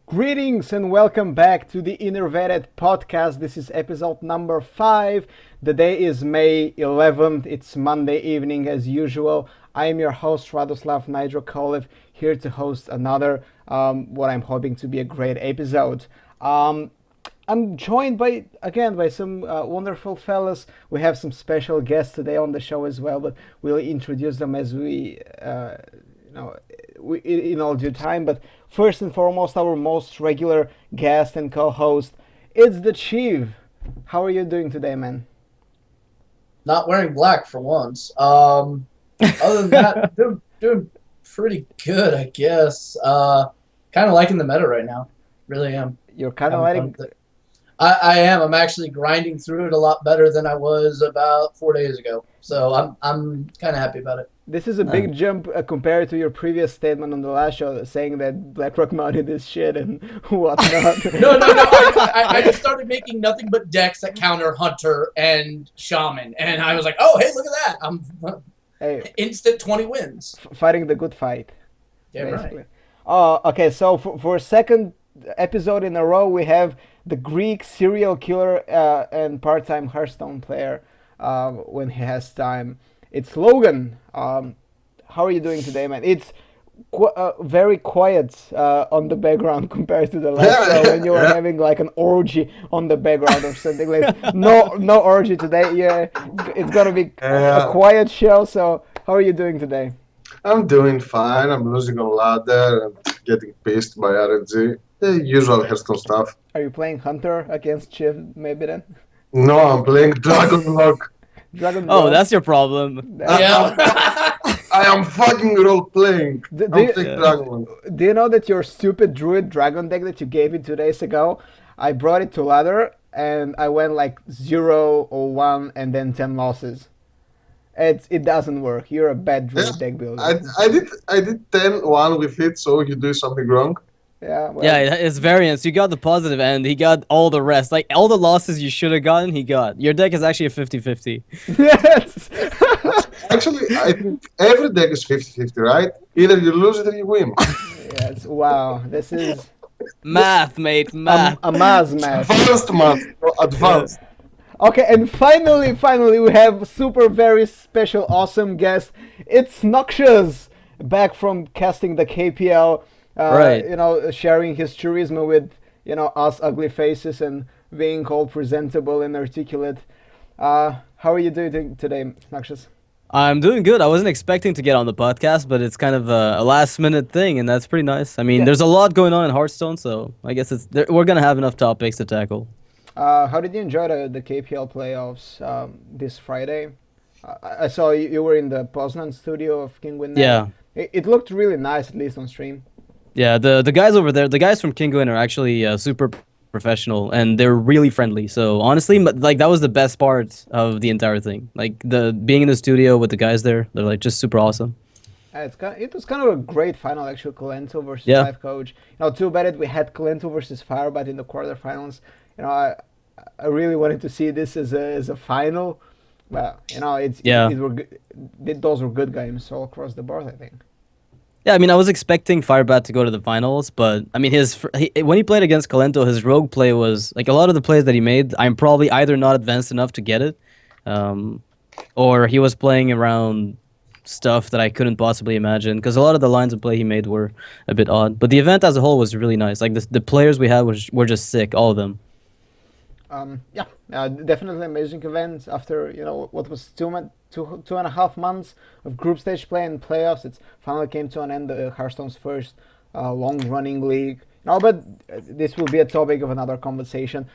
Greetings and welcome back to the Innervated podcast. This is episode number 5. The day is May 11th. It's Monday evening as usual. I am your host Radoslav Nidrokolev, here to host another, what I'm hoping to be a great episode. I'm joined by some wonderful fellas. We have some special guests today on the show as well, but we'll introduce them as we in all due time. But first and foremost, our most regular guest and co-host, it's the Chief. How are you doing today, man? Not wearing black for once. Other than that, doing pretty good, I guess. Kind of liking the meta right now. Really am. You're kind of liking... I am. I'm actually grinding through it a lot better than I was about 4 days ago. So I'm kind of happy about it. This is a big jump compared to your previous statement on the last show, saying that BlackRock Mountain is shit and whatnot. No. I just started making nothing but decks that counter Hunter and Shaman, and I was like, oh, hey, look at that! I'm instant 20 wins. Fighting the good fight. Yeah, basically. Right. Okay, so for a second episode in a row, we have the Greek serial killer and part-time Hearthstone player when he has time. It's Logan. How are you doing today, man? It's very quiet on the background compared to the last show when you were having like an orgy on the background or something. Like no orgy today. Yeah, it's gonna be a quiet show. So how are you doing today? I'm doing fine. I'm losing a ladder and getting pissed by RNG. The usual Hearthstone stuff. Are you playing Hunter against Chief maybe then? No, I'm playing Dragonlord. Oh, that's your problem. Yeah. I am fucking role-playing. Do you know that your stupid Druid Dragon deck that you gave me 2 days ago, I brought it to ladder and I went like 0 or 1 and then 10 losses. It doesn't work. You're a bad Druid deck builder. I did 10-1 with it, so you do something wrong. Yeah, well, yeah, it's variance. You got the positive end. He got all the rest. Like, all the losses you should have gotten, he got. Your deck is actually a 50-50. Yes! Actually, I think every deck is 50-50, right? Either you lose it or you win. Yes, wow. This is... Math, mate, math. A math. Advanced math. Advanced. Okay, and finally, we have super, very special, awesome guest. It's Noxious, back from casting the KPL. Right. Sharing his charisma with, us ugly faces and being all presentable and articulate. How are you doing today, Noxious? I'm doing good. I wasn't expecting to get on the podcast, but it's kind of a last minute thing, and that's pretty nice. I mean, Yeah. there's a lot going on in Hearthstone, so I guess we're gonna have enough topics to tackle. How did you enjoy the KPL playoffs this Friday? I saw you were in the Poznan studio of King Winner. Yeah, It looked really nice, at least on stream. yeah. The guys over there, the guys from King Win are actually super professional, and they're really friendly. So honestly, like that was the best part of the entire thing. Like the being in the studio with the guys there, they're like just super awesome. It was kind of a great final, actually. Colento versus Yeah. Life Coach. Too bad that we had Colento versus Firebat in the quarterfinals. I really wanted to see this as a final, but Yeah. those were good games all across the board, I think. Yeah, I mean, I was expecting Firebat to go to the finals, but I mean, when he played against Kalento, his rogue play was like a lot of the plays that he made. I'm probably either not advanced enough to get it, um, or he was playing around stuff that I couldn't possibly imagine. Because a lot of the lines of play he made were a bit odd. But the event as a whole was really nice. Like the players we had were just sick, all of them. Definitely amazing event. After what was 2.5 months of group stage play and playoffs, it finally came to an end. Hearthstone's first long-running league. But this will be a topic of another conversation.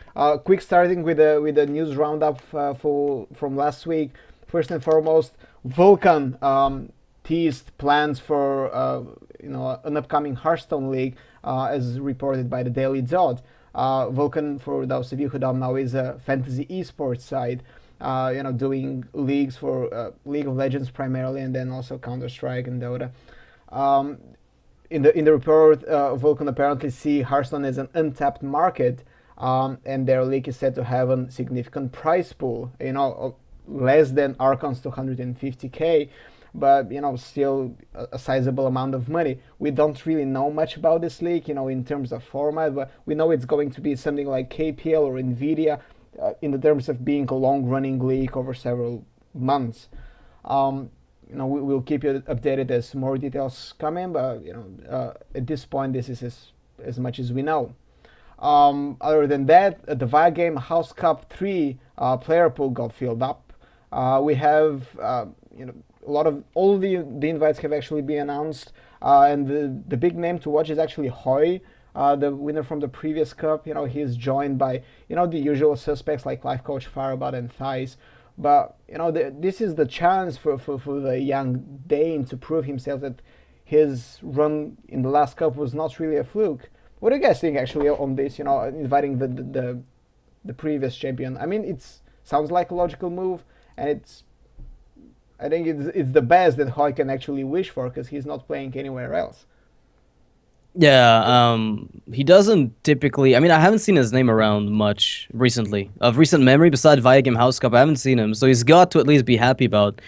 Quick starting with the news roundup from last week. First and foremost, Vulcan teased plans for an upcoming Hearthstone league, as reported by the Daily Dot. Vulcan, for those of you who don't know, is a fantasy esports side. Doing leagues for League of Legends primarily, and then also Counter-Strike and Dota. In the report, Vulcan apparently see Hearthstone as an untapped market, and their league is said to have a significant prize pool. Less than Archon's 250k, but still a sizable amount of money. We don't really know much about this league, in terms of format, but we know it's going to be something like KPL or Nvidia, in the terms of being a long-running league over several months. We'll keep you updated as more details come in, but at this point, this is as much as we know. Other than that, the VIA game House Cup 3 player pool got filled up. We have a lot of all the invites have actually been announced, and the big name to watch is actually Hoy, the winner from the previous cup. He's joined by the usual suspects like Life Coach, Firebot, and Thais. But this is the chance for the young Dane to prove himself that his run in the last cup was not really a fluke. What do you guys think actually on this? Inviting the previous champion. I mean, it sounds like a logical move, and I think it's the best that Hoy can actually wish for, because he's not playing anywhere else. Yeah, he doesn't typically. I mean, I haven't seen his name around much recently. Of recent memory, besides VIA Game House Cup, I haven't seen him. So he's got to at least be happy about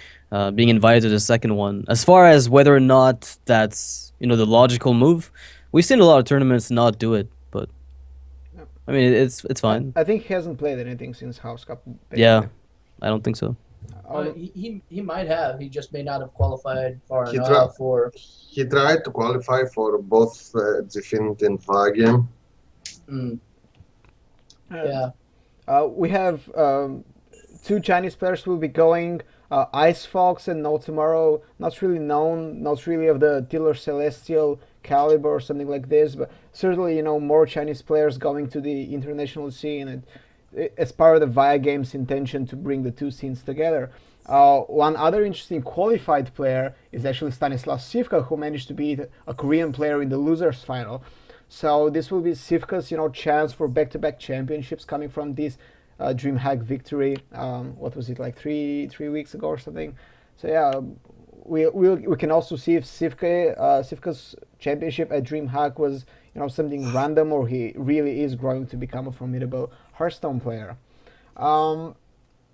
being invited to the second one. As far as whether or not that's the logical move, we've seen a lot of tournaments not do it. But I mean, it's fine. I think he hasn't played anything since House Cup. Basically. Yeah, I don't think so. He might have. He just may not have qualified far He enough. Or He tried to qualify for both Gfinity and VAR yeah, We have two Chinese players who will be going. Ice Fox and No Tomorrow, not really known, not really of the Tiller Celestial caliber or something like this, but certainly more Chinese players going to the international scene, and as part of the VIA Games' intention to bring the two scenes together. One other interesting qualified player is actually Stanislav Sivka, who managed to beat a Korean player in the losers final. So this will be Sivka's chance for back-to-back championships coming from this DreamHack victory. What was it, like three weeks ago or something? So yeah, we can also see if Sivka's championship at DreamHack was something random, or he really is growing to become a formidable Hearthstone player.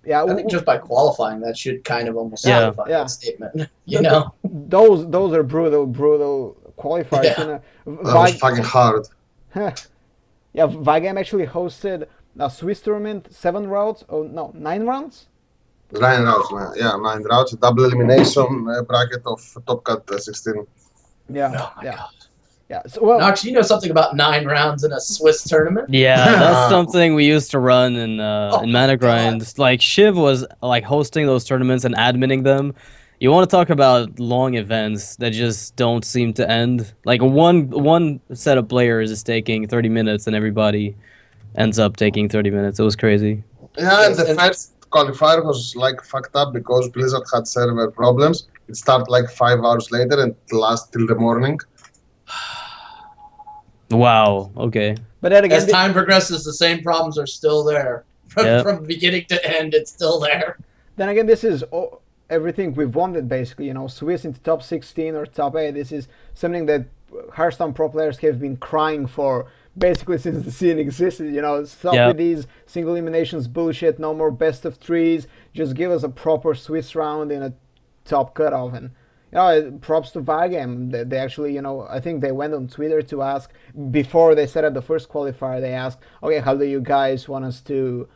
Yeah, I think just by qualifying, that should kind of almost Yeah. solidify Yeah. that statement. You know, those are brutal qualifiers. Yeah. That was fucking hard. Yeah, Vigame actually hosted a Swiss tournament, 7 rounds. Oh no, 9 rounds. 9 rounds, man. Yeah, 9 rounds. Double elimination bracket of top cut 16. Yeah, oh my yeah. god, Yeah. So well, Nox, you know something about 9 rounds in a Swiss tournament? Yeah, that's something we used to run in my Mana Grind. Like Shiv was like hosting those tournaments and adminning them. You want to talk about long events that just don't seem to end. Like one set of players is taking 30 minutes and everybody ends up taking 30 minutes. It was crazy. Yeah, and Yes, the first qualifier was like fucked up because Blizzard had server problems. It started like 5 hours later and last till the morning. Wow. Okay. but then again, As time progresses, the same problems are still there. Yep. From beginning to end, it's still there. then again, this is everything we've wanted basically. Swiss into top 16 or top 8. This is something that Hearthstone pro players have been crying for basically since the scene existed. Stop Yep. with these single eliminations bullshit. No more best of threes. Just give us a proper Swiss round in a top cutoff. And props to Vargame. They actually, I think they went on Twitter to ask before they set up the first qualifier. They asked, okay, how do you guys want us to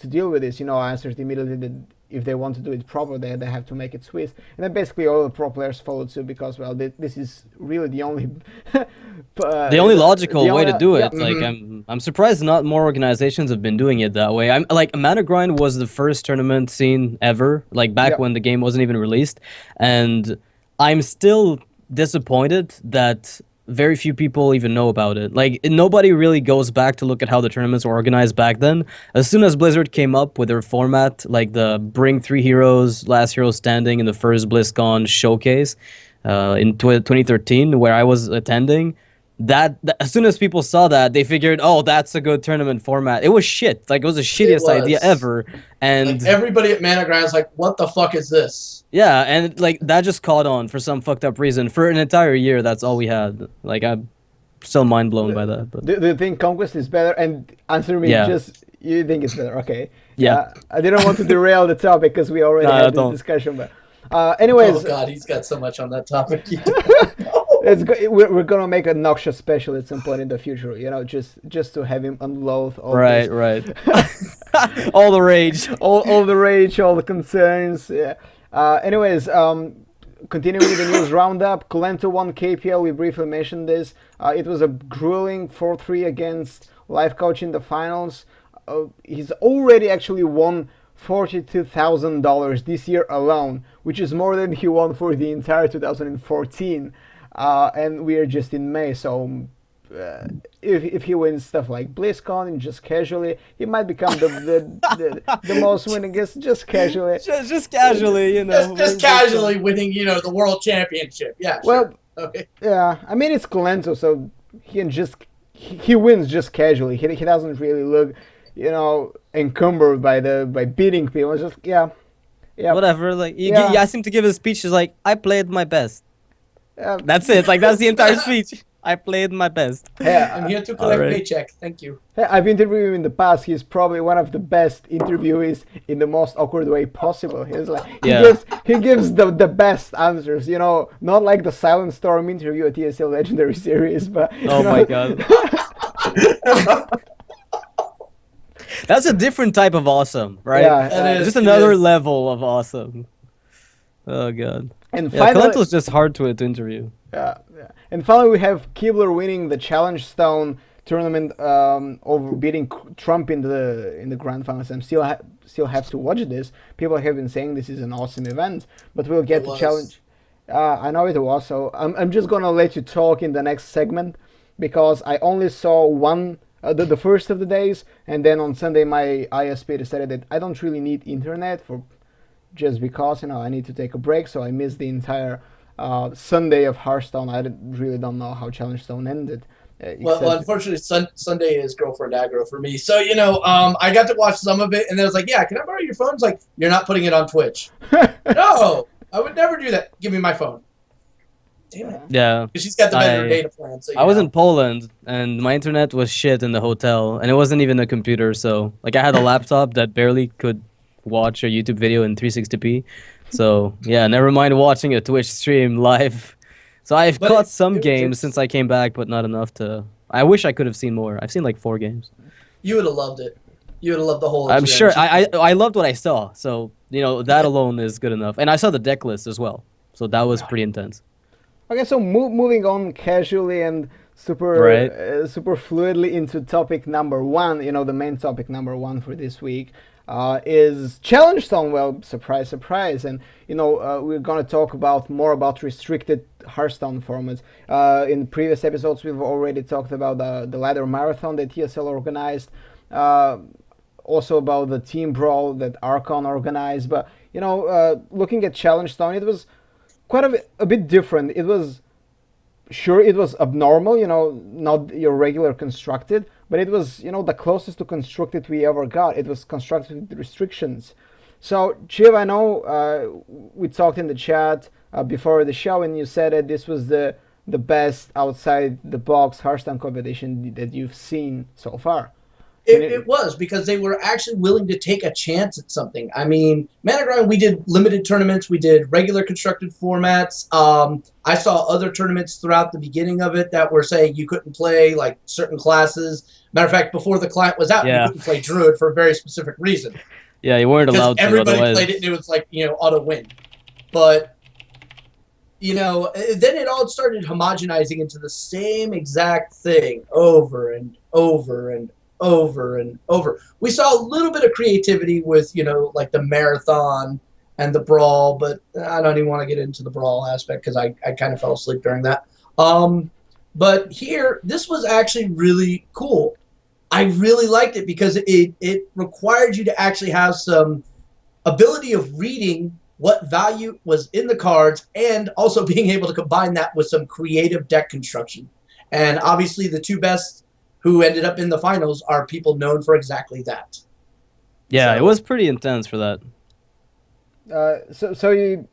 deal with this? I answered immediately that if they want to do it proper, they have to make it Swiss. And then basically all the pro players followed suit because, well, this is really the only The only logical way to do it. Yeah, Like I'm surprised not more organizations have been doing it that way. I'm like Mana Grind was the first tournament scene ever, like back Yep. when the game wasn't even released, and I'm still disappointed that very few people even know about it. Like nobody really goes back to look at how the tournaments were organized back then. As soon as Blizzard came up with their format, like the bring 3 heroes, last hero standing in the first BlizzCon showcase in 2013, where I was attending. That as soon as people saw that, they figured, oh, that's a good tournament format. It was shit. Like it was the shittiest was. idea ever. And Like everybody at Mana Grind's like, what the fuck is this? yeah, and like that just caught on for some fucked up reason. For an entire year, that's all we had. Like I'm still mind blown by that. But Do you think Conquest is better? And answer me, Yeah. just you think it's better? Okay. Yeah. I didn't want to derail the topic because we already No, had this don't. discussion, but anyways, Oh god, he's got so much on that topic. we're gonna make a Noxious special at some point in the future. Just to have him unload all right, this, right. All the rage. all the rage, all the concerns. Yeah. Anyways, continuing with the news roundup, Colento won KPL. We briefly mentioned this. It was a grueling 4-3 against Life Coach in the finals. He's already actually won $42,000 this year alone, which is more than he won for the entire 2014. And we are just in May, so if he wins stuff like BlizzCon and just casually, he might become the most winningest just casually. Just casually, just casually winning, the world championship. Yeah, Well, sure. Okay. yeah, I mean it's Colento, so he wins just casually. He doesn't really look, encumbered by beating people. It's just yeah. Whatever. Like you Yeah. asked him to give a speech. He's like, I played my best. Yeah. That's it. Like that's the entire speech. I played my best. I'm here to collect Alright. paycheck. Thank you. Hey, I've interviewed him in the past. He's probably one of the best interviewees in the most awkward way possible. He's like Yeah. he gives the best answers. Not like the Silent Storm interview at ESL Legendary Series, but Oh my god. That's a different type of awesome, right? Yeah, That is- Just it another is. level of awesome. Oh god. And Yeah, finally, Colento's just hard to interview. yeah. And finally, we have Keebler winning the Challenge Stone tournament over beating Trump in the grand finals. I'm still have to watch this. People have been saying this is an awesome event, but we'll get It to was. Challenge. I know it was. So I'm just gonna let you talk in the next segment because I only saw one. The first of the days, and then on Sunday my ISP decided that I don't really need internet for just because I need to take a break, so I missed the entire Sunday of Hearthstone. I really don't know how Challenge Stone ended. Well, except- unfortunately, Sunday is girlfriend aggro for me. So, I got to watch some of it, and then I was like, yeah, can I borrow your phone? It's like, you're not putting it on Twitch. No, I would never do that. Give me my phone. Damn it. Yeah. Because she's got the better I- data plan. So, I was in Poland and my internet was shit in the hotel and it wasn't even a computer, so like I had a laptop that barely could watch a YouTube video in 360p. So yeah, never mind watching a Twitch stream live. So I've But caught it some was games just- since I came back, but not enough to. I wish I could have seen more. I've seen like 4 games. You would have loved it. You would have loved the whole I'm sure. experience. I loved what I saw. So that alone is good enough. And I saw the deck list as well. So that was pretty intense. Okay, so moving on casually and Right. super fluidly into topic number one. The main topic number one for this week is Challenge Stone. Well, surprise, surprise, and we're gonna talk about more about restricted Hearthstone formats. In previous episodes, we've already talked about the ladder marathon that TSL organized. Also about the team brawl that Archon organized, but looking at Challenge Stone, it was quite a bit different. It was abnormal, not your regular constructed, but it was the closest to constructed we ever got. It was constructed with restrictions. So Chiv, I know we talked in the chat before the show, and you said that this was the best outside the box Hearthstone competition that you've seen so far. It was, because they were actually willing to take a chance at something. I mean, Mana Grind, we did limited tournaments. We did regular constructed formats. I saw other tournaments throughout the beginning of it that were saying you couldn't play like certain classes. Matter of fact, before the client was out, you couldn't play Druid for a very specific reason. Yeah, you weren't allowed to. Everybody Otherwise played it, and it was like, auto win. But then it all started homogenizing into the same exact thing over and over and over and over. We saw a little bit of creativity with, like the marathon and the brawl, but I don't even want to get into the brawl aspect because I kind of fell asleep during that. But here, this was actually really cool. I really liked it because it required you to actually have some ability of reading what value was in the cards and also being able to combine that with some creative deck construction. And obviously the two best who ended up in the finals are people known for exactly that. Yeah, it was pretty intense for that. So you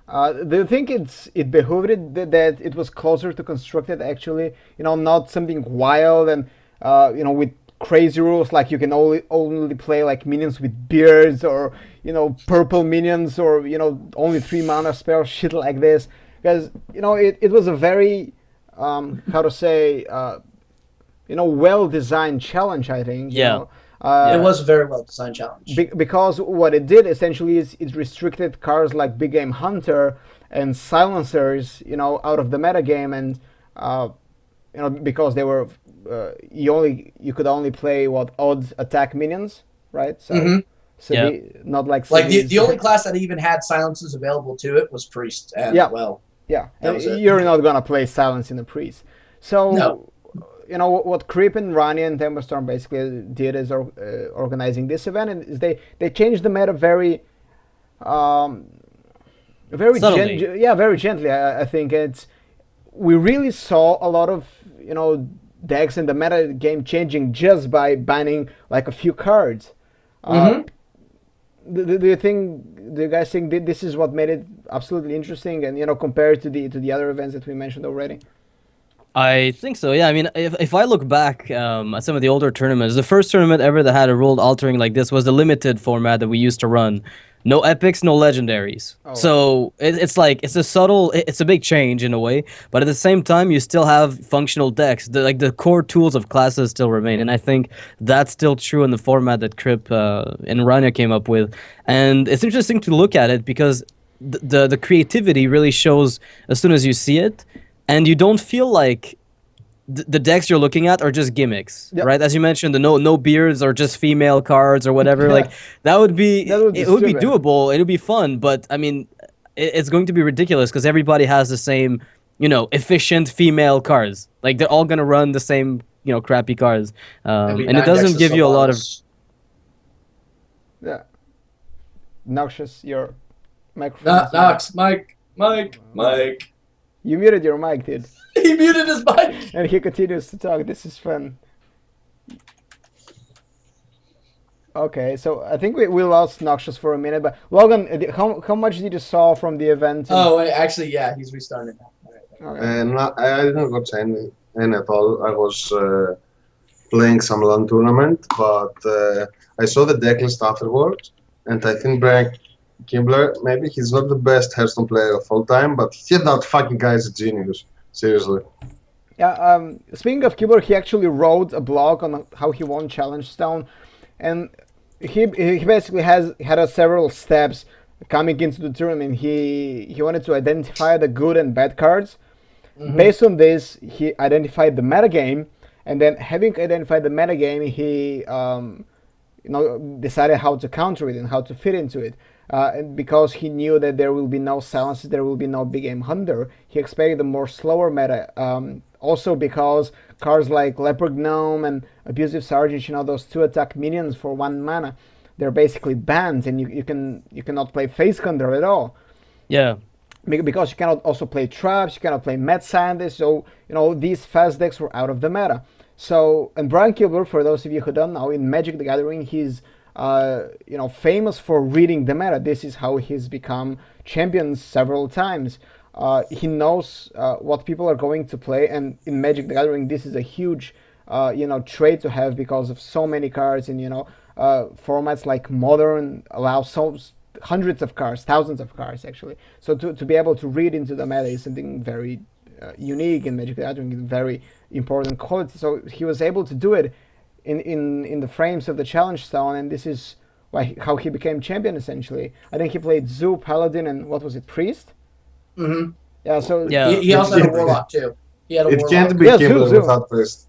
do you think it behooved it that it was closer to constructed actually? Not something wild and with crazy rules like you can only play like minions with beards or purple minions or only 3 mana spells, shit like this. Because it was a very how to say well designed challenge, I think. Yeah. It was a very well designed challenge. Because what it did essentially is it restricted cards like Big Game Hunter and Silencers, out of the metagame, and because they were you could only play odd attack minions, right? So not like the only class that even had silences available to it was Priest. And you're not gonna play Silence in the Priest. So no. What Creep and Rani and Temperstorm basically did is organizing this event, and is they changed the meta very very gently. I think we really saw a lot of decks in the meta game changing just by banning like a few cards. Do you guys think this is what made it absolutely interesting and compared to the other events that we mentioned already? I think so, yeah. I mean, if I look back at some of the older tournaments, the first tournament ever that had a rule altering like this was the limited format that we used to run. No epics, no legendaries. Oh. So it's a big change in a way, but at the same time, you still have functional decks. The core tools of classes still remain, and I think that's still true in the format that Krip and Rania came up with. And it's interesting to look at it because the creativity really shows as soon as you see it. And you don't feel like the decks you're looking at are just gimmicks, right? As you mentioned, the no beards or just female cards or whatever. Like it would be doable. It would be fun, but I mean, it's going to be ridiculous because everybody has the same, efficient female cards. Like they're all gonna run the same, crappy cards, and it doesn't give you a lot of. Yeah, Noxious, your microphone. Nox, Mike. You muted your mic, dude. He muted his mic. And he continues to talk. This is fun. Okay, so I think we lost Noxious for a minute, but Logan, how much did you saw from the event? Oh, wait, actually, yeah, he's restarting now. Okay. And I didn't watch any at all. I was playing some LAN tournament, but I saw the deck list afterwards, and I think Brian Kimbler, maybe he's not the best Hearthstone player of all time, but that fucking guy is a genius. Seriously. Yeah. Speaking of Kimbler, he actually wrote a blog on how he won Challenge Stone, and he basically had several steps coming into the tournament, he wanted to identify the good and bad cards. Mhm. Based on this, he identified the metagame, and then having identified the metagame, he decided how to counter it and how to fit into it. And because he knew that there will be no silences, there will be no big game hunter, he expected a more slower meta. Also because cards like Leopard Gnome and Abusive Sergeant, those 2 attack minions for 1 mana, they're basically banned, and you cannot play Face Hunter at all. Yeah. Because you cannot also play traps, you cannot play Mad Scientist, so these fast decks were out of the meta. So, and Brian Kilber, for those of you who don't know, in Magic the Gathering, he's famous for reading the meta. This is how he's become champion several times. He knows what people are going to play, and in Magic the Gathering, this is a huge trait to have because of so many cards, and formats like Modern allow hundreds of cards, thousands of cards actually. So to be able to read into the meta is something very unique in Magic the Gathering, very important quality. So he was able to do it in the frames of the Challenge Stone, and this is how he became champion essentially. I think he played Zoo, Paladin, and what was it, Priest? Mm-hmm. Yeah. So Yeah. He also had a Warlock too. He had a It Warlock. can't be Yeah, Kibler Zoom. without Priest.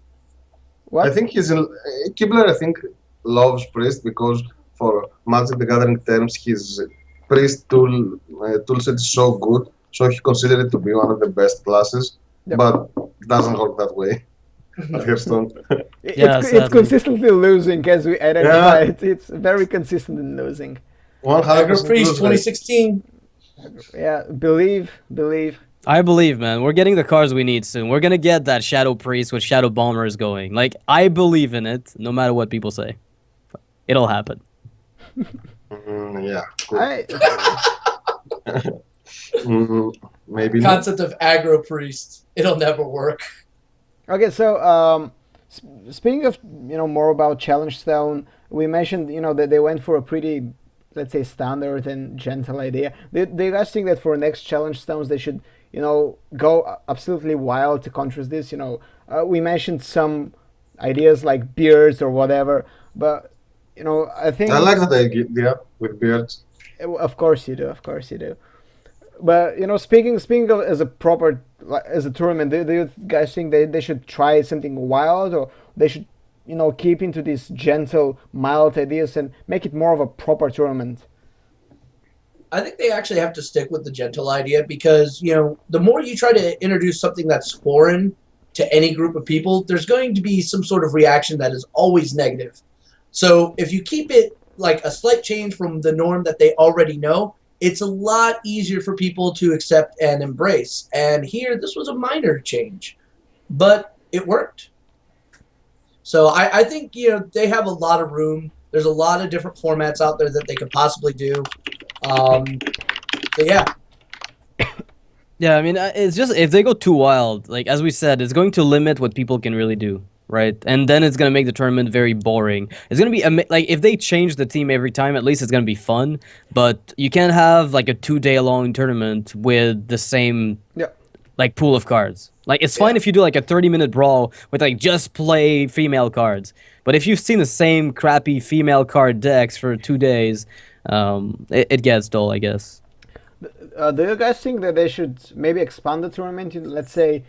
what? I think Kibler. I think loves Priest because for Magic the Gathering terms, his Priest toolset is so good, so he considered it to be one of the best classes. Yep. But it doesn't work that way at Hearthstone. Yeah, it's sadly. consistently losing as we identify it. It's very consistent in losing. 100% Aggro Priest lose rate. 2016. Yeah, believe. I believe, man. We're getting the cards we need soon. We're gonna get that Shadow Priest with Shadow Bombers going. Like, I believe in it, no matter what people say. It'll happen. Yeah. Cool. Maybe not. Concept of aggro priest. It'll never work. Okay, so speaking of more about Challenge Stone, we mentioned that they went for a pretty, let's say, standard and gentle idea. Do you guys think that for next Challenge Stones they should go absolutely wild to contrast this? We mentioned some ideas like beards or whatever, but I think I like that idea with beards. Of course you do. But speaking of as a tournament, do you guys think they should try something wild, or they should keep into these gentle, mild ideas and make it more of a proper tournament? I think they actually have to stick with the gentle idea because, the more you try to introduce something that's foreign to any group of people, there's going to be some sort of reaction that is always negative. So if you keep it like a slight change from the norm that they already know, it's a lot easier for people to accept and embrace. And here, this was a minor change, but it worked. So I think, they have a lot of room. There's a lot of different formats out there that they could possibly do. So yeah. Yeah, I mean, it's just if they go too wild, like as we said, it's going to limit what people can really do, right? And then it's gonna make the tournament very boring. It's gonna be like if they change the team every time, at least it's gonna be fun. But you can't have like a 2-day long tournament with the same like pool of cards. Like it's fine if you do like a 30-minute brawl with like just play female cards. But if you've seen the same crappy female card decks for 2 days, it gets dull, I guess. Do you guys think that they should maybe expand the tournament in, let's say,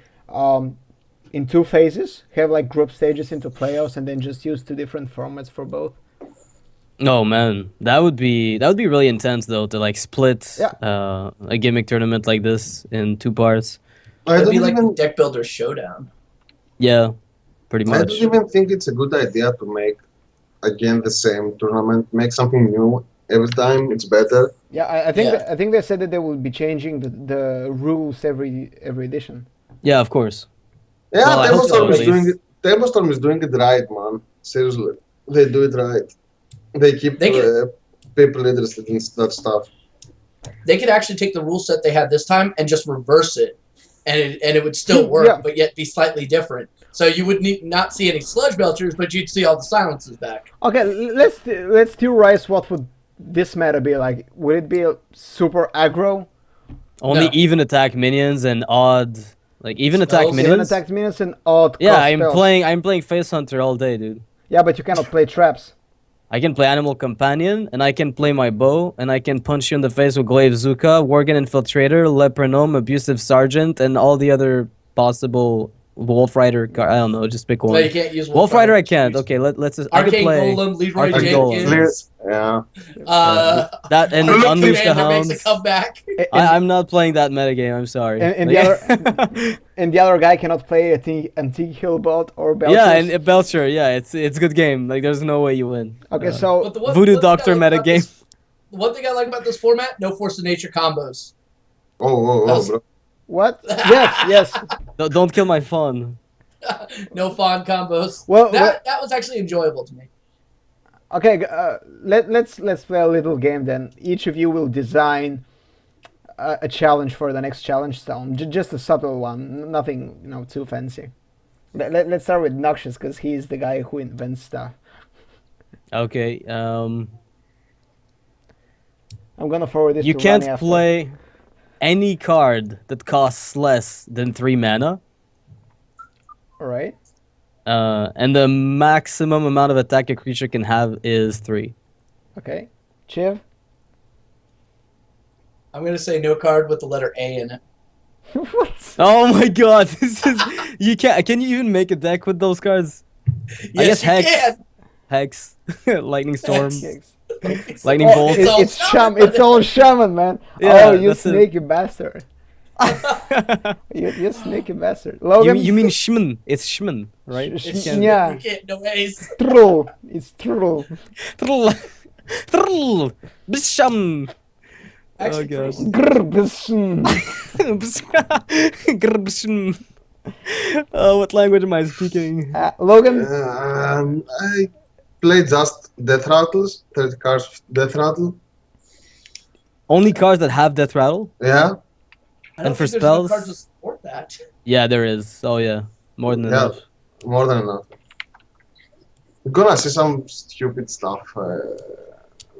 in 2 phases, have like group stages into playoffs, and then just use 2 different formats for both? Oh man, that would be really intense though, to like split a gimmick tournament like this in 2 parts. It'd be like the Deck Builder Showdown. Yeah, pretty I much. don't even think it's a good idea to make again the same tournament. Make something new every time. It's better. Yeah, I think they said that they will be changing the rules every edition. Yeah, of course. Yeah, Well, I hope so, Tablestorm is at doing least. it. Tablestorm is doing it right, man. Seriously, they do it right. They keep people interested in that stuff. They could actually take the rule set they had this time and just reverse it, and it would still work, but yet be slightly different. So you would not see any sludge belchers, but you'd see all the silences back. Okay, let's theorize what would this meta be like. Would it be super aggro? Only No. even attack minions and odd, like even attack Spells? Even minions. attacked minions and odd Yeah, cost I'm spells. playing Face Hunter all day, dude. Yeah, but you cannot play traps. I can play Animal Companion, and I can play my bow, and I can punch you in the face with Glaive Zuka, Worgen Infiltrator, Lepronome, Abusive Sergeant, and all the other possible Wolf Rider. I don't know, just pick No, one. you can't use Wolf Rider, I can't. Okay, let's. Just, I could Arcane play Golem, Leroy Arcane Golem. Jenkins. Yeah. That and Arcane Unleash the Commander makes a Hounds. comeback. I'm not playing that metagame. I'm sorry. And Like- the other guy cannot play Antique Hillbot or Belcher. yeah, and Belcher. Yeah, it's a good game. Like there's no way you win. Okay, so But the Voodoo one thing I Doctor like about metagame. one thing I like about this format: no Force of Nature combos. Oh, bro. what? Yes. Don't kill my fun. No Fawn combos. Well, that was actually enjoyable to me. Okay, let's play a little game then. Each of you will design a challenge for the next challenge stone. Just a subtle one, nothing too fancy. Let's start with Noxious because he's the guy who invents stuff. Okay. I'm gonna forward this. You to can't Ronnie after. play any card that costs less than 3 mana. All right. And the maximum amount of attack a creature can have is 3. Okay. Chiv. I'm gonna say no card with the letter A in it. What? Oh my god, this is you can't. Can you even make a deck with those cards? I guess Yes, you Hex. can. Hex, Lightning Storm, It's Lightning Oh, Bolt. it's all shaman, man. Yeah, oh, you that's it. sneaky bastard. You sneaky bastard. Logan. You mean Shmen? It's Shmen, right? Sh- It's sh- yeah. You can't no A's. True. It's true. Bisham. Actually, God. pretty- Grrbsn. Oh, what language am I speaking? Logan. I played just Death Rattles, 30 cards of Death Rattle. Only cards that have Death Rattle? Yeah, I don't And for think there's enough spells? cards to support that. Yeah, there is. Oh yeah, more than yeah, enough. more than enough. You're gonna see some stupid stuff.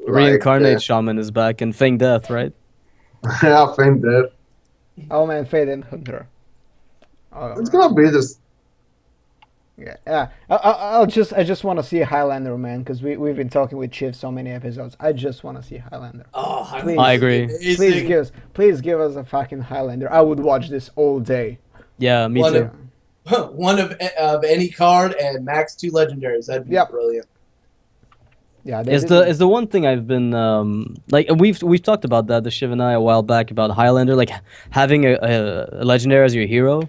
Reincarnate Shaman is back and Fang Death, right? Yeah, Faint Death. Oh man, Fade and Hunter. Oh, It's gonna be just. yeah. I just want to see Highlander, man, because we've been talking with Chief so many episodes. I just want to see Highlander. Oh, Please. I agree. Amazing. Please give us a fucking Highlander. I would watch this all day. Yeah, me One too. of- One of any card and max 2 legendaries. That'd be Yep. brilliant. Yeah, It's the one thing I've been like we've talked about that, the Shiv and I, a while back about Highlander, like having a legendary as your hero.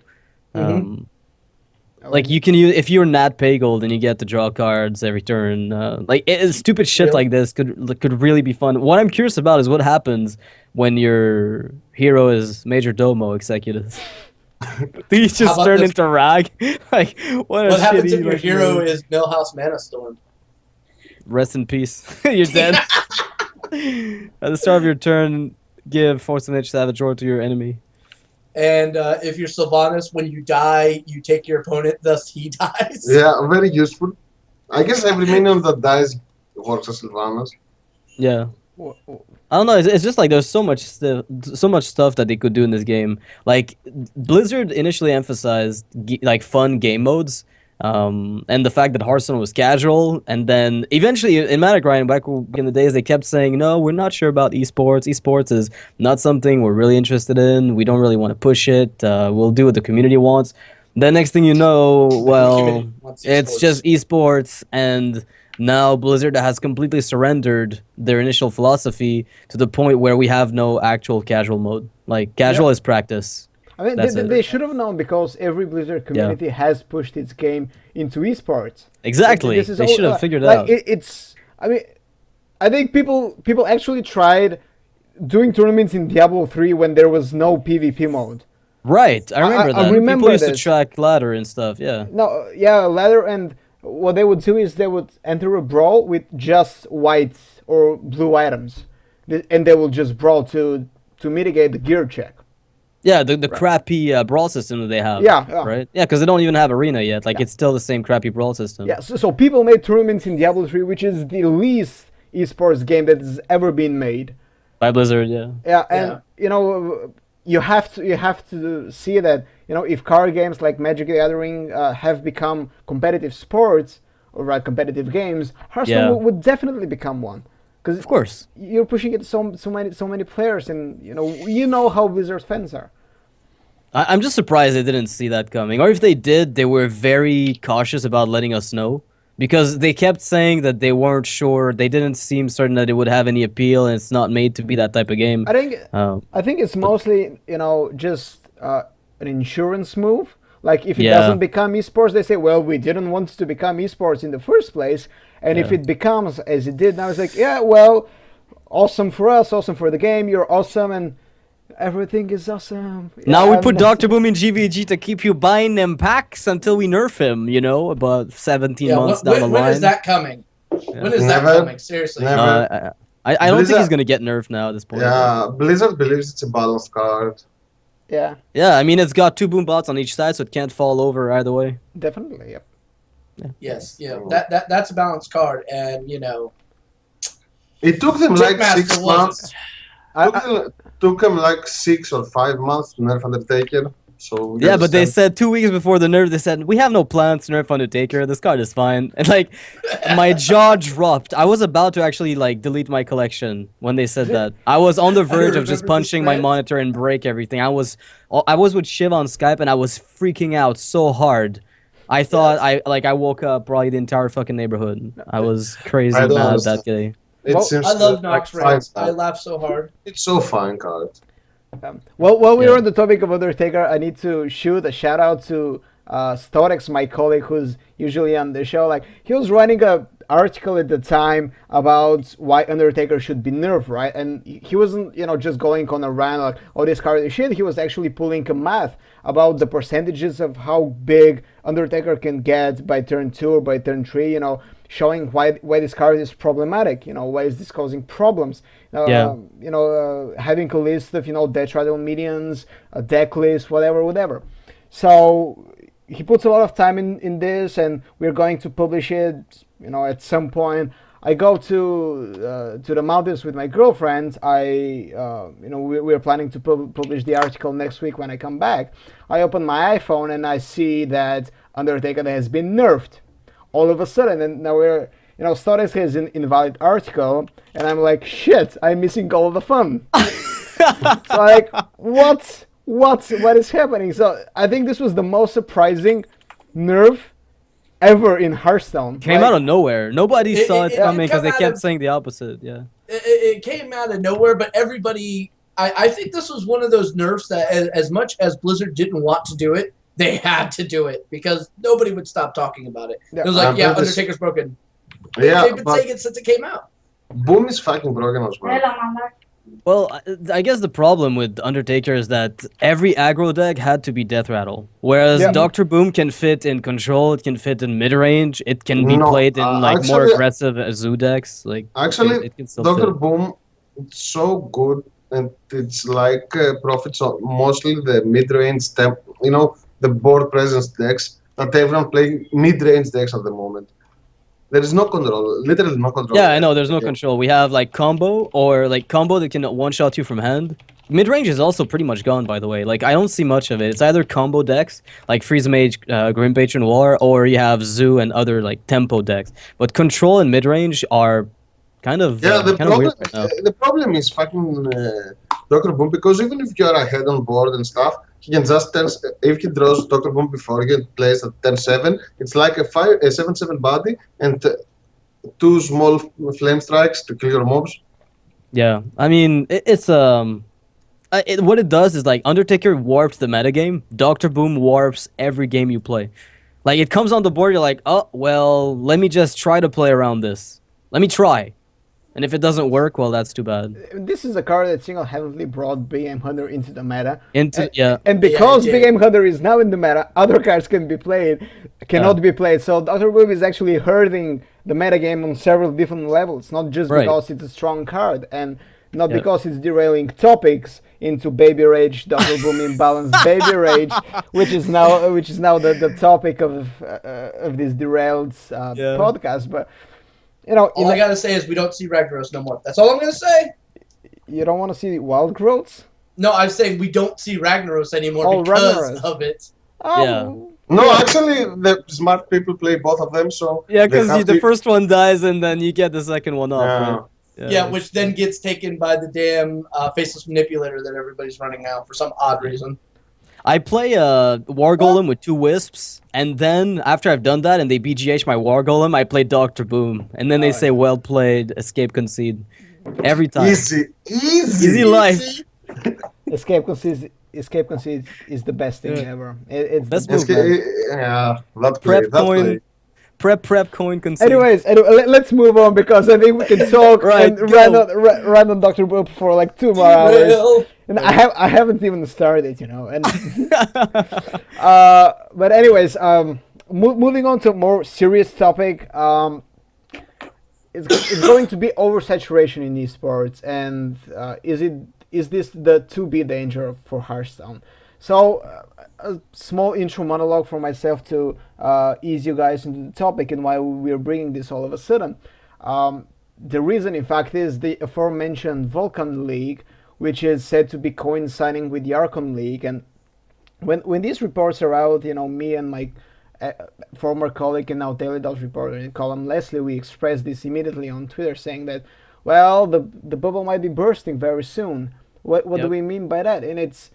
Like you can use if you're Nat Paygold and you get to draw cards every turn. Stupid shit Really? like this could really be fun. What I'm curious about is what happens when your hero is Major Domo Executus. Do you just about turn this? into Rag? Like what a What happens shitty if your legendary. hero is Millhouse Mana Storm? Rest in peace. You're dead. At the start of your turn, give Force of Nature Savage Roar to your enemy. And if you're Sylvanas, when you die, you take your opponent, thus he dies. Yeah, very useful. I guess every minion that dies works as Sylvanas. Yeah. I don't know. It's just like there's so much stuff that they could do in this game. Like Blizzard initially emphasized like fun game modes, and the fact that Hearthstone was casual, and then eventually in Magic Ryan back in the days they kept saying no, we're not sure about esports. Esports is not something we're really interested in. We don't really want to push it. We'll do what the community wants. Then next thing you know, well, community wants it's esports. just esports and. Now Blizzard has completely surrendered their initial philosophy to the point where we have no actual casual mode. Like casual is practice. I mean, That's it. they should have known because every Blizzard community has pushed its game into esports. Exactly. This is They all- should have figured it like, out. It's. I mean, I think people actually tried doing tournaments in Diablo 3 when there was no PvP mode. Right. I remember I that. remember People used to this. track ladder and stuff. Yeah. No, yeah, ladder, and what they would do is they would enter a brawl with just white or blue items, and they will just brawl to mitigate the gear check. Yeah, the crappy brawl system that they have. Yeah, yeah. Right? Yeah, because they don't even have arena yet. Like, it's still the same crappy brawl system. Yeah, so people made tournaments in Diablo 3, which is the least esports game that has ever been made. By Blizzard, yeah. Yeah, and you have to see that if card games like Magic the Gathering have become competitive sports, or write competitive games, Hearthstone Yeah. would definitely become one. Because Of course. you're pushing it to so many players, and you know how Blizzard fans are. I'm just surprised they didn't see that coming. Or if they did, they were very cautious about letting us know. Because they kept saying that they weren't sure. They didn't seem certain that it would have any appeal, and it's not made to be that type of game. I think Um, I think it's mostly just an insurance move. Like if it Yeah. doesn't become esports, they say, well, we didn't want it to become esports in the first place, and if Yeah. it becomes as it did now, it's like, yeah, well, awesome for us, awesome for the game, you're awesome, and everything is awesome. Now Yeah, we put and Dr. Boom in GVG to keep you buying them packs until we nerf him, about 17 Yeah, months down the when line. is that coming? When is that Never. coming? Seriously. Never. I don't think he's Blizzard- going to get nerfed now at this point. Yeah, Blizzard believes it's a balanced card. yeah, Yeah, I mean, it's got 2 boom bots on each side, so it can't fall over either way. definitely. Yep. Yes, that's a balanced card, and It took them like Tickmaster 6 wasn't. months. I, Took them like 6 or 5 months to nerf Undertaker. So we Yeah, but they understand. said 2 weeks before the nerf, they said, we have no plans to nerf Undertaker, this card is fine. And my jaw dropped. I was about to actually delete my collection when they said that. I was on the verge of just remember punching this my thread. monitor and break everything. I was with Shiv on Skype and I was freaking out so hard. I thought I woke up probably the entire fucking neighborhood. I was crazy I don't mad understand. that day. It Well, seems I love like Nox fine Rants. I card. laugh so hard. It's so fine card. Well, while we're Yeah. on the topic of Undertaker, I need to shoot a shout out to Storex, my colleague, who's usually on the show. Like he was writing a article at the time about why Undertaker should be nerfed, right? And he wasn't, just going on a rant like, "Oh, this card is shit." He was actually pulling a math about the percentages of how big Undertaker can get by turn 2 or by turn 3. Showing why this card is problematic. Why is this causing problems? Yeah. Having a list of detrital medians, a deck list, whatever. So he puts a lot of time in this, and we're going to publish it. At some point. I go to the mountains with my girlfriend. We're planning to publish the article next week when I come back. I open my iPhone and I see that Undertaker has been nerfed all of a sudden, and now we're Storex has an invalid article, and I'm like, shit, I'm missing all the fun. So like, what is happening? So I think this was the most surprising nerf ever in Hearthstone. Came out of nowhere. Nobody saw it it coming because come they out kept of- saying the opposite. Yeah. It came out of nowhere, but everybody. I think this was one of those nerfs that, as much as Blizzard didn't want to do it, they had to do it because nobody would stop talking about it. Yeah. It was like, I'm yeah, pretty- Undertaker's broken. Yeah, They've been but saying it since it came out. Boom is fucking broken as well. Well, I guess the problem with Undertaker is that every aggro deck had to be Death Rattle. Whereas Yeah. Dr. Boom can fit in control, it can fit in mid-range, it can be No, played in more actually- aggressive zoo decks. Actually, it can still Dr. fit. Boom, it's so good, and it's like profits on mostly the mid-range temp. The board presence decks that everyone playing mid-range decks at the moment. There is no control, literally no control. Yeah, I know, there's no Yeah. control. We have combo or combo that can one-shot you from hand. Mid-range is also pretty much gone, by the way. I don't see much of it. It's either combo decks, like Freeze Mage, Grim Patron War, or you have Zoo and other, tempo decks. But control and mid-range are kind of, Yeah, the kind of problem, weird right now. the problem is fucking Dr. Boom, because even if you're ahead on board and stuff, he can just if he draws Dr. Boom before he plays at 10-7, it's like a 7-7 body and 2 small flame strikes to kill your mobs. Yeah, I mean, what it does is Undertaker warps the metagame. Doctor Boom warps every game you play. It comes on the board, you're like, oh well, let me just try to play around this. Let me try, and if it doesn't work, well, that's too bad. This is a card that single-handedly brought Big Game Hunter into the meta. Yeah, And because Yeah, it Big did. Game Hunter is now in the meta, other cards cannot be played. So Dr. Boom is actually hurting the meta game on several different levels, not just Right. because it's a strong card and not Yeah. because it's derailing topics into Baby Rage, Dr. Boom imbalanced Baby Rage, which is now the topic of this derailed podcast. But All I gotta say is we don't see Ragnaros no more. That's all I'm gonna say. you don't want to see wild growths. No, I'm saying we don't see Ragnaros anymore Oh, because Ragnaros. of it. Oh, Yeah. No, actually, the smart people play both of them, so Yeah, they because have the to. first one dies and then you get the second one off, right? Yeah. Yeah, which then gets taken by the damn faceless manipulator that everybody's running now for some odd reason. I play a War Golem with 2 Wisps, and then after I've done that and they BGH my War Golem, I play Doctor Boom, and then they say well played, escape concede, every time. Easy, easy. Easy life. Escape concede is the best thing Yeah. ever. It's Best the move, man. Yeah, that play, Prep that coin, play. prep coin concede. Anyways, let's move on because I think we can talk Right, and go. run on Dr. Boop for like 2 more hours. Derail. And I haven't even started, you know. And but anyways, moving on to a more serious topic. It's going to be oversaturation in esports, and is this the 2B danger for Hearthstone? So, a small intro monologue for myself to ease you guys into the topic and why we're bringing this all of a sudden. The reason, in fact, is the aforementioned Vulcan League, which is said to be coinciding with the Archon League. And when these reports are out, you know, me and my former colleague and now Daily Dot reporter in column Leslie, we expressed this immediately on Twitter, saying that, well, the bubble might be bursting very soon. What do we mean by that? And it's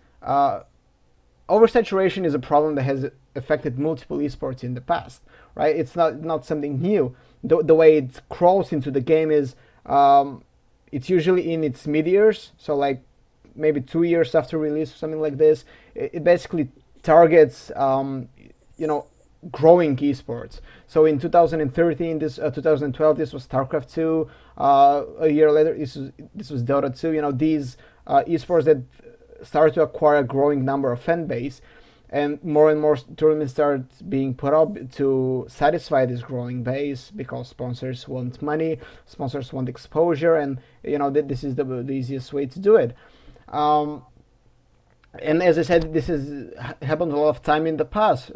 oversaturation is a problem that has affected multiple esports in the past, right? It's not something new. The way it crawls into the game is it's usually in its mid years, so like maybe 2 years after release or something like this. It basically targets you know, growing esports. So in 2013, 2012, this was StarCraft 2. A year later, this was Dota 2. You know, these esports that start to acquire a growing number of fan base, and more tournaments start being put up to satisfy this growing base because sponsors want money, sponsors want exposure, and you know that this is the easiest way to do it. And as I said, this has happened a lot of time in the past.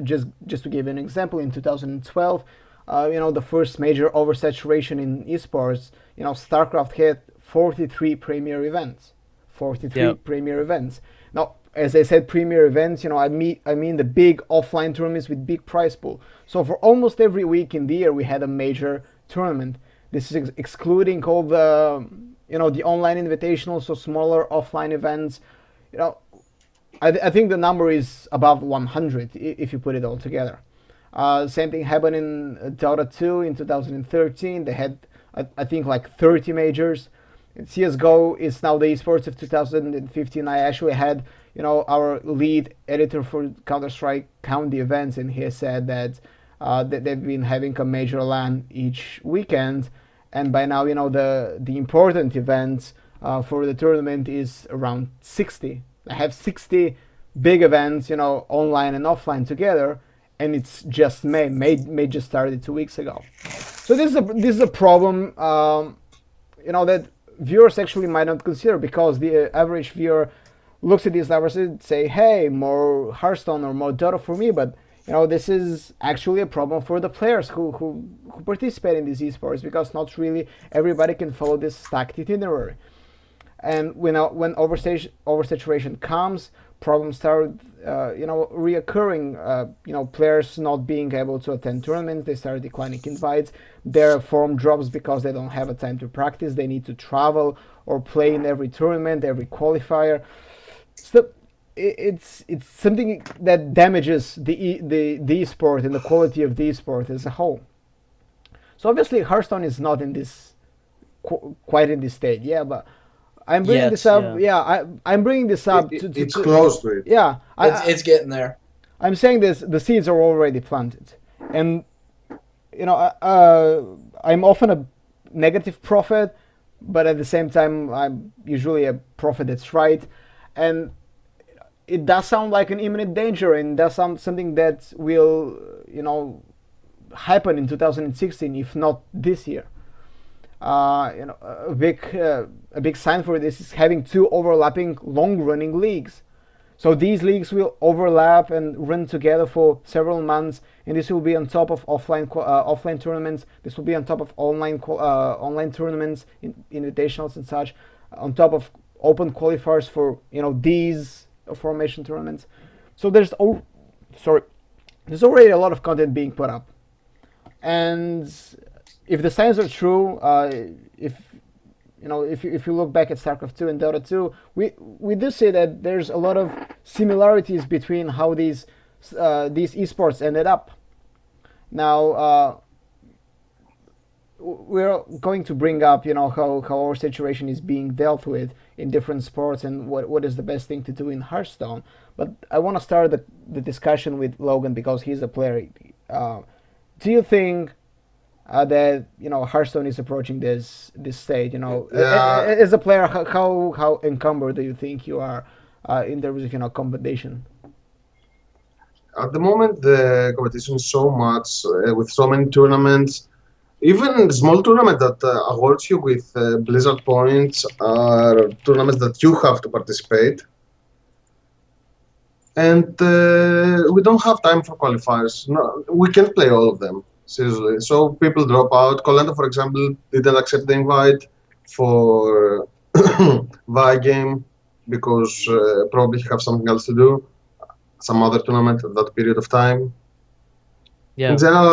Just to give you an example, in 2012, you know, the first major oversaturation in esports, you know, StarCraft had 43 premier events. 43 premier events. Now, as I said, premier events, you know, I mean the big offline tournaments with big prize pool. So for almost every week in the year, we had a major tournament. This is excluding all the, you know, the online invitationals, so smaller offline events. You know, I think the number is above 100 if you put it all together. Same thing happened in Dota 2 in 2013. They had, I think, like 30 majors. CSGO is now the esports of 2015. I actually had, you know, our lead editor for Counter-Strike count the events, and he said that they've been having a major LAN each weekend, and by now, you know, the important events for the tournament is around 60. I have 60 big events, you know, online and offline together, and it's just May. May just started 2 weeks ago. So this is a problem, you know, that viewers actually might not consider, because the average viewer looks at these numbers and say, hey, more Hearthstone or more Dota for me, but you know, this is actually a problem for the players who participate in these esports, because not really everybody can follow this stacked itinerary. And when oversaturation comes, problems start, you know, reoccurring. You know, players not being able to attend tournaments, they start declining invites. Their form drops because they don't have a time to practice. They need to travel or play in every tournament, every qualifier. So it's something that damages the sport and the quality of the sport as a whole. So obviously, Hearthstone is not in this quite in this state, yeah, but I'm bringing this up. Yeah, I'm bringing this up. It's close to it. Yeah, It's getting there. I'm saying this. The seeds are already planted, and you know, I'm often a negative prophet, but at the same time, I'm usually a prophet that's right, and it does sound like an imminent danger, and does sound something that will, you know, happen in 2016, if not this year. You know, a big sign for this is having two overlapping long-running leagues. So these leagues will overlap and run together for several months, and this will be on top of offline tournaments. This will be on top of online tournaments, invitationals and such, on top of open qualifiers for, you know, these formation tournaments. So there's there's already a lot of content being put up, and if the signs are true, if if you look back at StarCraft 2 and Dota 2, we do see that there's a lot of similarities between how these esports ended up. Now, we're going to bring up, how oversaturation is being dealt with in different sports and what is the best thing to do in Hearthstone. But I want to start the discussion with Logan because he's a player. Do you think that Hearthstone is approaching this stage? Yeah, As a player, how encumbered do you think you are in terms of competition? at the moment the competition is so much with so many tournaments. Even small tournament that awards you with Blizzard points are tournaments that you have to participate, and we don't have time for qualifiers. No, we can't play all of them seriously. So people drop out. Colenda, for example, didn't accept the invite for Vi game because probably he have something else to do, some other tournament at that period of time. In Yeah. general,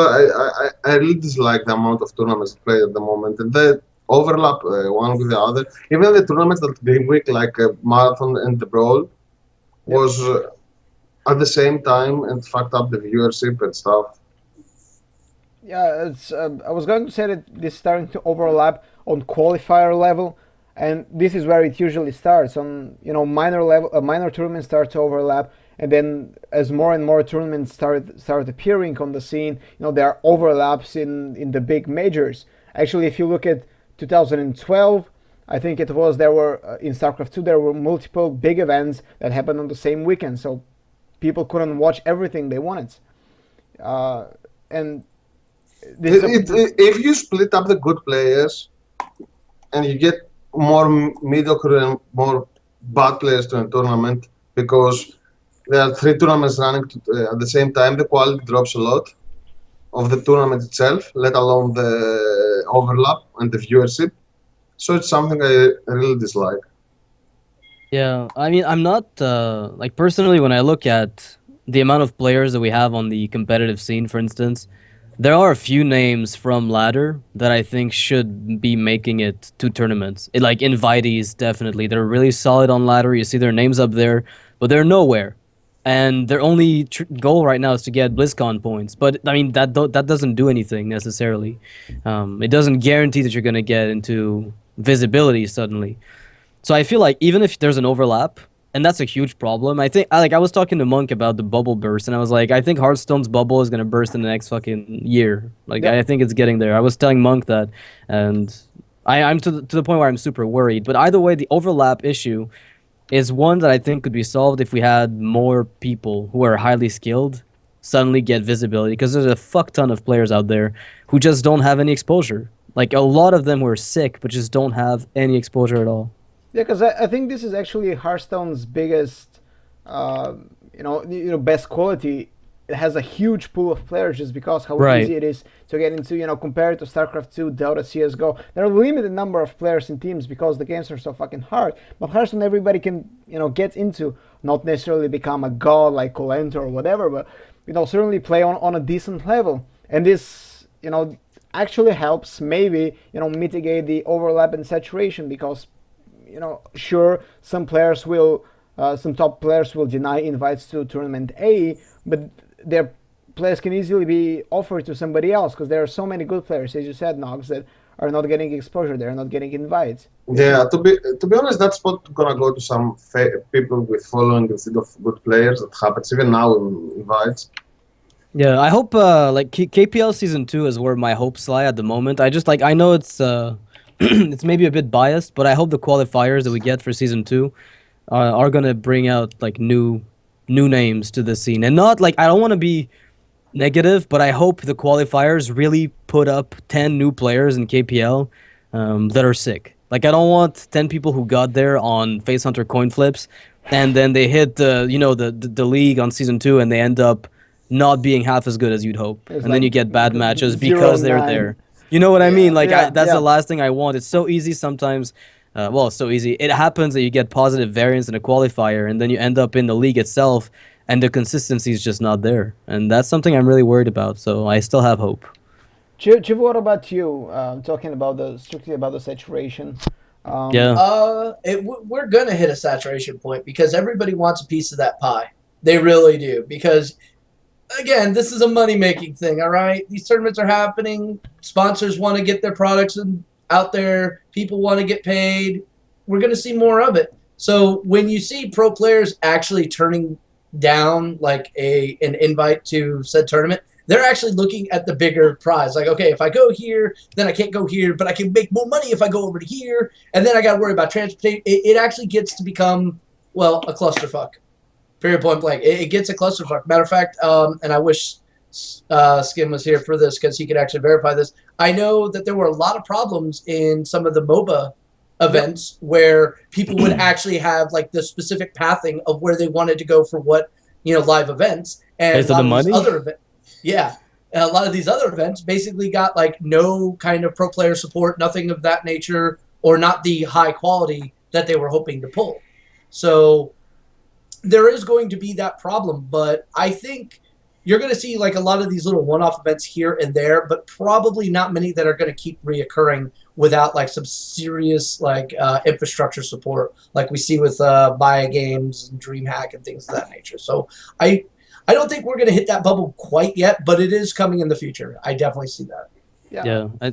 I really dislike the amount of tournaments played at the moment, and they overlap one with the other. Even the tournaments that game week, like Marathon and the Brawl, Yep. was at the same time and fucked up the viewership and stuff. Yeah, it's. I was going to say that this is starting to overlap on qualifier level, and this is where it usually starts. On minor level, minor tournaments start to overlap, and then as more and more tournaments start appearing on the scene, there are overlaps in the big majors. Actually, if you look at 2012, I think it was there were in StarCraft 2 there were multiple big events that happened on the same weekend, so people couldn't watch everything they wanted. And this is If you split up the good players and you get more mediocre and more bad players to a tournament, because there are three tournaments running at the same time, the quality drops a lot of the tournament itself, let alone the overlap and the viewership. So it's something I really dislike. Yeah, I mean, I'm not like personally when I look at the amount of players that we have on the competitive scene, for instance, there are a few names from ladder that I think should be making it to tournaments. Like invitees, definitely. They're really solid on ladder. You see their names up there, but they're nowhere. And their only goal right now is to get BlizzCon points. But I mean, that doesn't do anything necessarily. It doesn't guarantee that you're gonna get into visibility suddenly. So I feel like even if there's an overlap, and that's a huge problem. I think I was talking to Monk about the bubble burst, and I was like, I think Hearthstone's bubble is gonna burst in the next fucking year. Like Yep. I think it's getting there. I was telling Monk that, and I'm to the point where I'm super worried. But either way, the overlap issue is one that I think could be solved if we had more people who are highly skilled suddenly get visibility, because there's a fuck ton of players out there who just don't have any exposure. Like a lot of them who are sick but just don't have any exposure at all. Yeah, because I think this is actually Hearthstone's biggest, best quality. It has a huge pool of players just because how Right. easy it is to get into. Compared to StarCraft 2, Dota, CS:GO, there are a limited number of players in teams because the games are so fucking hard. But Hearthstone, everybody can get into, not necessarily become a god like Colento or whatever, but certainly play on a decent level. And this actually helps maybe mitigate the overlap and saturation because sure, some top players will deny invites to tournament A, but their players can easily be offered to somebody else because there are so many good players, as you said, Nox, that are not getting exposure. They're not getting invites. Yeah, to be honest, that's not gonna go to some people with following instead of good players. That happens even now in invites. Yeah, I hope like KPL season 2 is where my hopes lie at the moment. I just like I know it's it's maybe a bit biased, but I hope the qualifiers that we get for season 2 are gonna bring out like new names to the scene, and not like I don't want to be negative, but I hope the qualifiers really put up 10 new players in KPL that are sick. Like I don't want 10 people who got there on Face Hunter coin flips, and then they hit the league on season 2, and they end up not being half as good as you'd hope, It's and then like you get bad matches because they're 0-9. there. You know what I mean? Like Yeah, that's yeah. the last thing I want. It's so easy sometimes. Well, it's so easy. It happens that you get positive variance in a qualifier, and then you end up in the league itself, and the consistency is just not there, and that's something I'm really worried about. So I still have hope. Chiv, what about you? Talking about strictly about the saturation. Yeah. We're gonna hit a saturation point because everybody wants a piece of that pie. They really do. Because again, this is a money making thing. All right, these tournaments are happening. Sponsors want to get their products out there. People want to get paid. We're gonna see more of it. So when you see pro players actually turning down like an invite to said tournament, they're actually looking at the bigger prize. Like, okay, if I go here, then I can't go here, but I can make more money if I go over to here, and then I got to worry about transportation. It actually gets to become, well, a clusterfuck. Period, point blank. It gets a clusterfuck. Matter of fact, and I wish Skim was here for this because he could actually verify this. I know that there were a lot of problems in some of the MOBA events where people would actually have like the specific pathing of where they wanted to go for what, live events, and Based a on lot the of these money? other events. Yeah. And a lot of these other events basically got like no kind of pro player support, nothing of that nature, or not the high quality that they were hoping to pull. So there is going to be that problem, but I think you're going to see like a lot of these little one-off events here and there, but probably not many that are going to keep reoccurring without like some serious like infrastructure support, like we see with Maya Games and DreamHack and things of that nature. So I don't think we're going to hit that bubble quite yet, but it is coming in the future. I definitely see that. Yeah.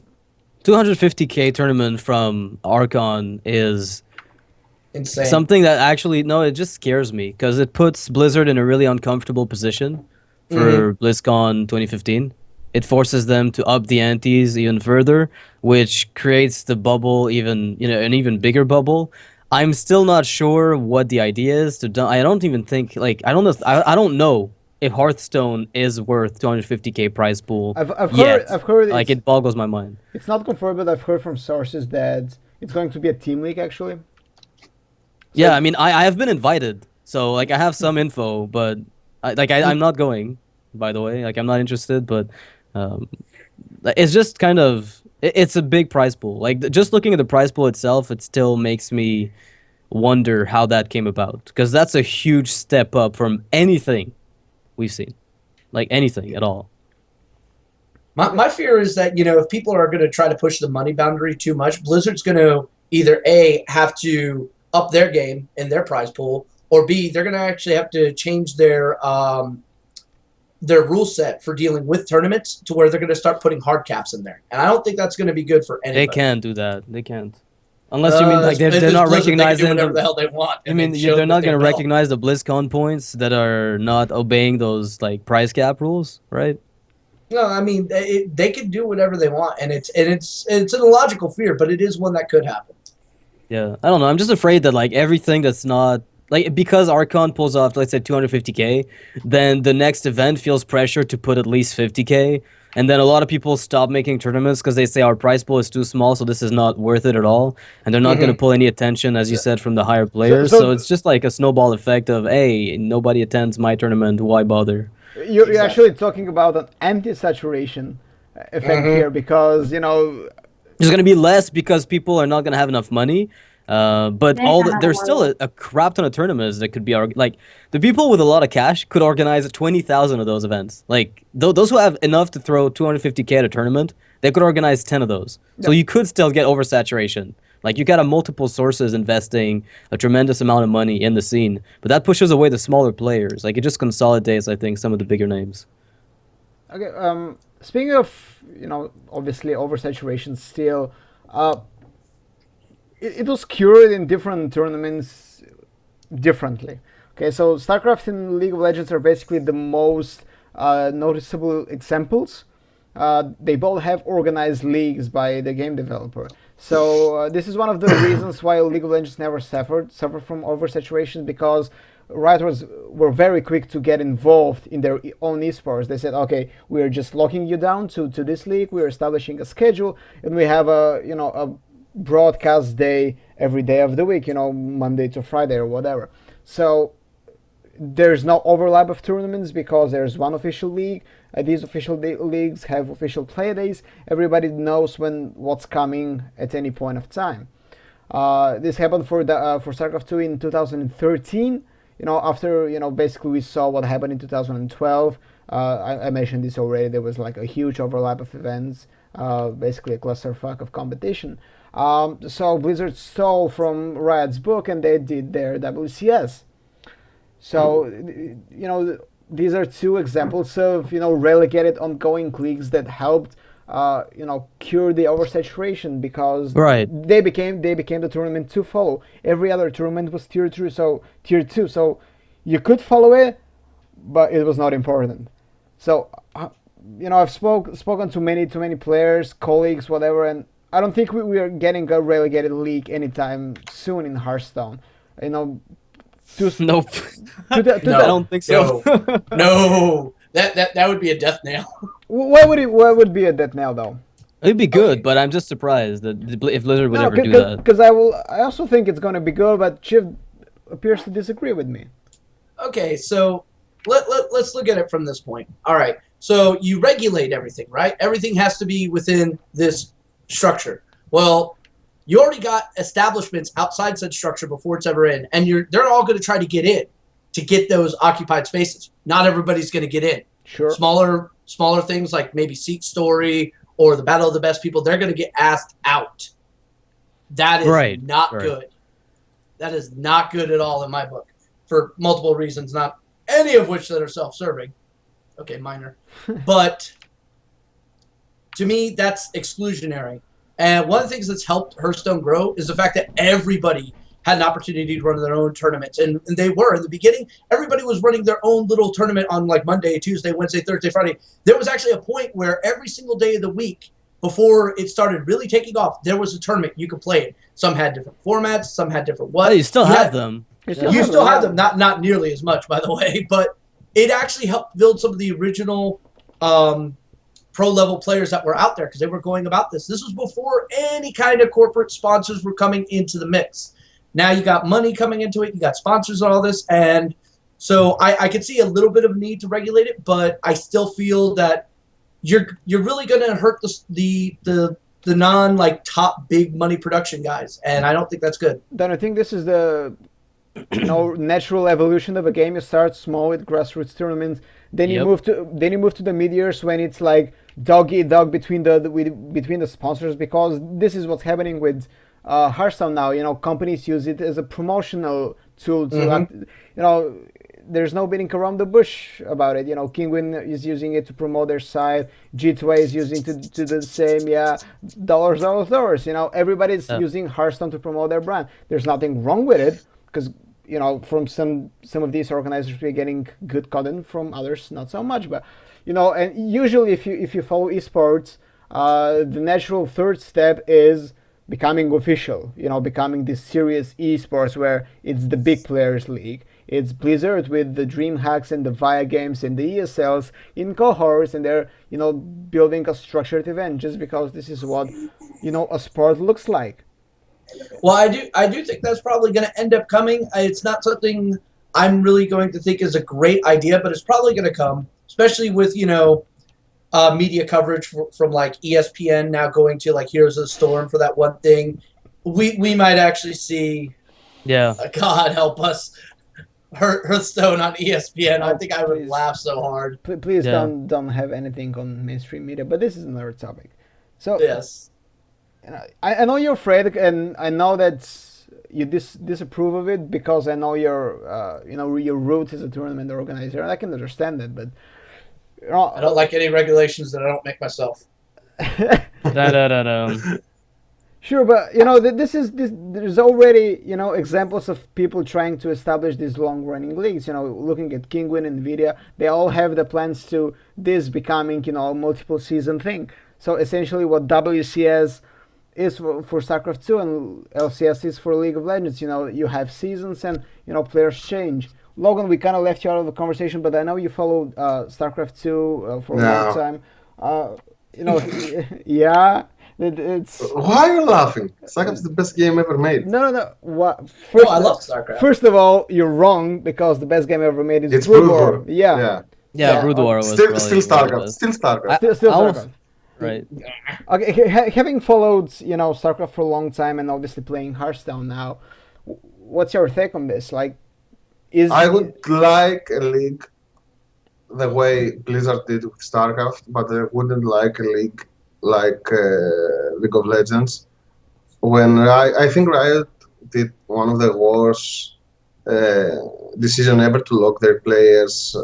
250K tournament from Archon is Insane. something that actually, no, it just scares me because it puts Blizzard in a really uncomfortable position for BlizzCon 2015. It forces them to up the antes even further, which creates the bubble even, an even bigger bubble. I'm still not sure what the idea is to do. I don't even think I don't know. I don't know if Hearthstone is worth 250K prize pool. I've yet. heard Like it boggles my mind. It's not confirmed, but I've heard from sources that it's going to be a team league actually. Yeah, I mean, I have been invited, so like I have some info, but I'm not going. By the way, like I'm not interested, but it's just kind of it's a big prize pool. Like just looking at the prize pool itself, it still makes me wonder how that came about because that's a huge step up from anything we've seen, like anything at all. My fear is that, if people are going to try to push the money boundary too much, Blizzard's going to either A, have to up their game in their prize pool, or B, they're going to actually have to change their rule set for dealing with tournaments to where they're going to start putting hard caps in there. And I don't think that's going to be good for anybody. They can't do that. They can't. Unless you mean like they're not Blizzard, recognizing they can do whatever the hell they want. I mean, they're not going to recognize the BlizzCon points that are not obeying those like prize cap rules, right? No, I mean they can do whatever they want, and it's an illogical fear, but it is one that could happen. Yeah, I don't know. I'm just afraid that like everything that's not like because Archon pulls off, let's say 250K, then the next event feels pressure to put at least 50K, and then a lot of people stop making tournaments because they say our prize pool is too small, so this is not worth it at all, and they're not going to pull any attention, as you said, from the higher players. So it's just like a snowball effect of, hey, nobody attends my tournament, why bother? You're actually talking about an anti-saturation effect here because there's going to be less because people are not going to have enough money. But there's still a crap ton of tournaments that could be like the people with a lot of cash could organize 20,000 of those events. Like those who have enough to throw 250K at a tournament, they could organize 10 of those. Yeah. So you could still get oversaturation. Like you got multiple sources investing a tremendous amount of money in the scene, but that pushes away the smaller players. Like it just consolidates, I think, some of the bigger names. Okay. Speaking of obviously oversaturation, still. It was cured in different tournaments differently. Okay, so StarCraft and League of Legends are basically the most noticeable examples. They both have organized leagues by the game developer. So this is one of the reasons why League of Legends never suffered from oversaturation, because writers were very quick to get involved in their own esports. They said, okay, we're just locking you down to this league, we're establishing a schedule, and we have a broadcast day every day of the week, Monday to Friday or whatever. So there's no overlap of tournaments because there's one official league. These official leagues have official play days. Everybody knows what's coming at any point of time. This happened for StarCraft 2 in 2013. after basically we saw what happened in 2012. I mentioned this already. There was like a huge overlap of events, basically a clusterfuck of competition. So Blizzard stole from Riot's book and they did their WCS. So these are two examples of relegated ongoing leagues that helped cure the oversaturation, because Right. they became the tournament to follow. Every other tournament was tier 2, so you could follow it, but it was not important. So I've spoken to many players, colleagues, whatever, and I don't think we are getting a relegated league anytime soon in Hearthstone. Nope. To the, No. I don't think so. No, that would be a death nail. Why would be a death nail though? It'd be good, but I'm just surprised that if Blizzard would ever do that. Because I also think it's going to be good, but Chiv appears to disagree with me. Okay, so let's look at it from this point. All right, so you regulate everything, right? Everything has to be within this structure. Well, you already got establishments outside such structure before it's ever in, and they're all going to try to get in to get those occupied spaces. Not everybody's going to get in. Sure. Smaller things like maybe Seat Story or the Battle of the Best People, they're going to get asked out. That is not good. That is not good at all in my book, for multiple reasons, not any of which that are self-serving. Okay, minor. But to me, that's exclusionary. And one of the things that's helped Hearthstone grow is the fact that everybody had an opportunity to run their own tournaments. And they were. In the beginning, everybody was running their own little tournament on like Monday, Tuesday, Wednesday, Thursday, Friday. There was actually a point where every single day of the week, before it started really taking off, there was a tournament you could play it. Some had different formats, some had different what. Oh, you still have them. You still have them, not nearly as much, by the way, but it actually helped build some of the original pro-level players that were out there, because they were going about this. This was before any kind of corporate sponsors were coming into the mix. Now you got money coming into it, you got sponsors and all this, and so I could see a little bit of a need to regulate it, but I still feel that you're really going to hurt the non like top big money production guys, and I don't think that's good. Then I think this is the natural evolution of a game. You start small with grassroots tournaments, then you move to the mid-years when it's like dog eat dog between the sponsors, because this is what's happening with Hearthstone now. Companies use it as a promotional tool to there's no beating around the bush about it. Kinguin is using it to promote their site. G2A is using to do the same. Dollars. Everybody's using Hearthstone to promote their brand. There's nothing wrong with it, because from some of these organizers we're getting good content, from others not so much. But and usually if you follow esports, the natural third step is becoming official. Becoming this serious esports where it's the big players league. It's Blizzard with the DreamHacks and the VIA games and the ESLs in cohorts, and they're building a structured event just because this is what a sport looks like. Well, I do think that's probably going to end up coming. It's not something I'm really going to think is a great idea, but it's probably going to come, especially with media coverage from like ESPN now going to like Heroes of the Storm for that one thing. We might actually see. Yeah. God help us. Hearthstone on ESPN. I think I would laugh so hard. Please don't have anything on mainstream media, but this is another topic. So yes, I know you're afraid, and I know that you disapprove of it, because I know your your roots as a tournament organizer, and I can understand that. But I don't like any regulations that I don't make myself. Sure, but there's already examples of people trying to establish these long-running leagues. Looking at Kinguin and Nvidia, they all have the plans to this becoming a multiple season thing. So essentially, what WCS is for StarCraft 2 and LCS is for League of Legends. You have seasons and players change. Logan, we kind of left you out of the conversation, but I know you followed StarCraft 2 for a long time. Yeah. Why are you laughing? StarCraft's the best game ever made. No. What? I love StarCraft. First of all, you're wrong, because the best game ever made is Brood War. Yeah, Brood War was still probably StarCraft. Still StarCraft. Still StarCraft. Right. Okay, having followed StarCraft for a long time and obviously playing Hearthstone now, what's your take on this? Like, I would like a league the way Blizzard did with StarCraft, but I wouldn't like a league like League of Legends. When I think Riot did one of the worst uh, decision ever to lock their players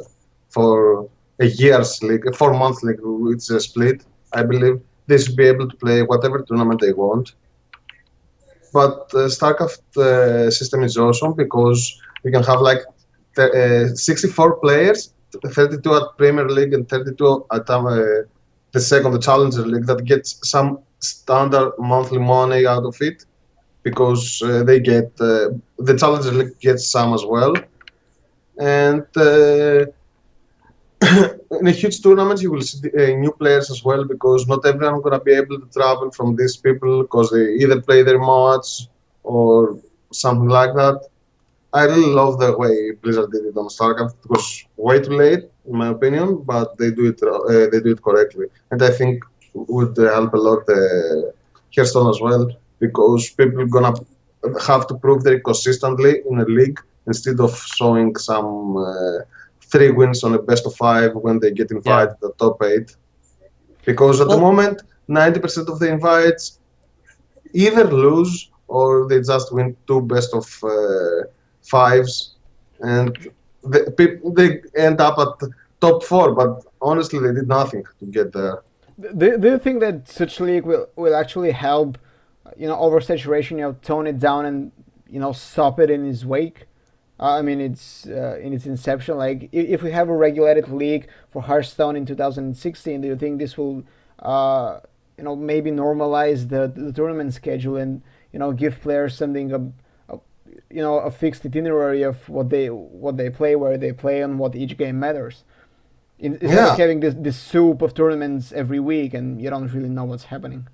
for a year's league, a 4 month league, which is a split. I believe they should be able to play whatever tournament they want. But StarCraft system is awesome because you can have like 64 players, 32 at Premier League and 32 at the second, the Challenger League, that gets some standard monthly money out of it because they get the Challenger League gets some as well, and in a huge tournament you will see new players as well because not everyone gonna be able to travel from these people because they either play their mods or something like that. I really love the way Blizzard did it on StarCraft. It was way too late, in my opinion, but they do it correctly, and I think would help a lot Hearthstone as well because people gonna have to prove they're consistently in a league instead of showing some 3 wins on a best of 5 when they get invited to the top 8. Because at the moment, 90% of the invites either lose or they just win 2 best of 5s, and they end up at top 4. But honestly, they did nothing to get there. Do you think that such league will actually help, oversaturation, tone it down and stop it in its wake? I mean, it's in its inception. Like, if we have a regulated league for Hearthstone in 2016, do you think this will, maybe normalize the tournament schedule and give players something a fixed itinerary of what they play, where they play, and what each game matters. Instead of having this soup of tournaments every week and you don't really know what's happening.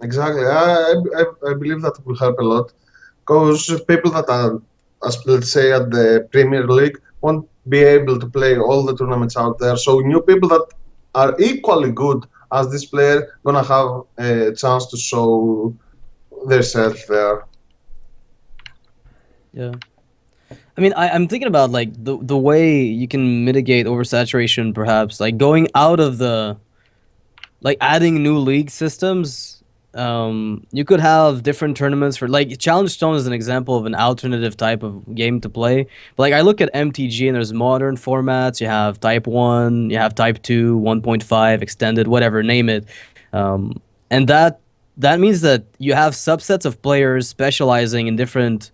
Exactly. I believe that will help a lot because people that are, as let's say, at the Premier League won't be able to play all the tournaments out there. So new people that are equally good as this player gonna have a chance to show themselves there. Yeah. I mean, I'm thinking about like the way you can mitigate oversaturation, perhaps like going out of like adding new league systems. You could have different tournaments for like Challenge Stone is an example of an alternative type of game to play. But like I look at MTG and there's modern formats. You have Type 1, you have Type 2, 1.5, extended, whatever, name it. And that means that you have subsets of players specializing in different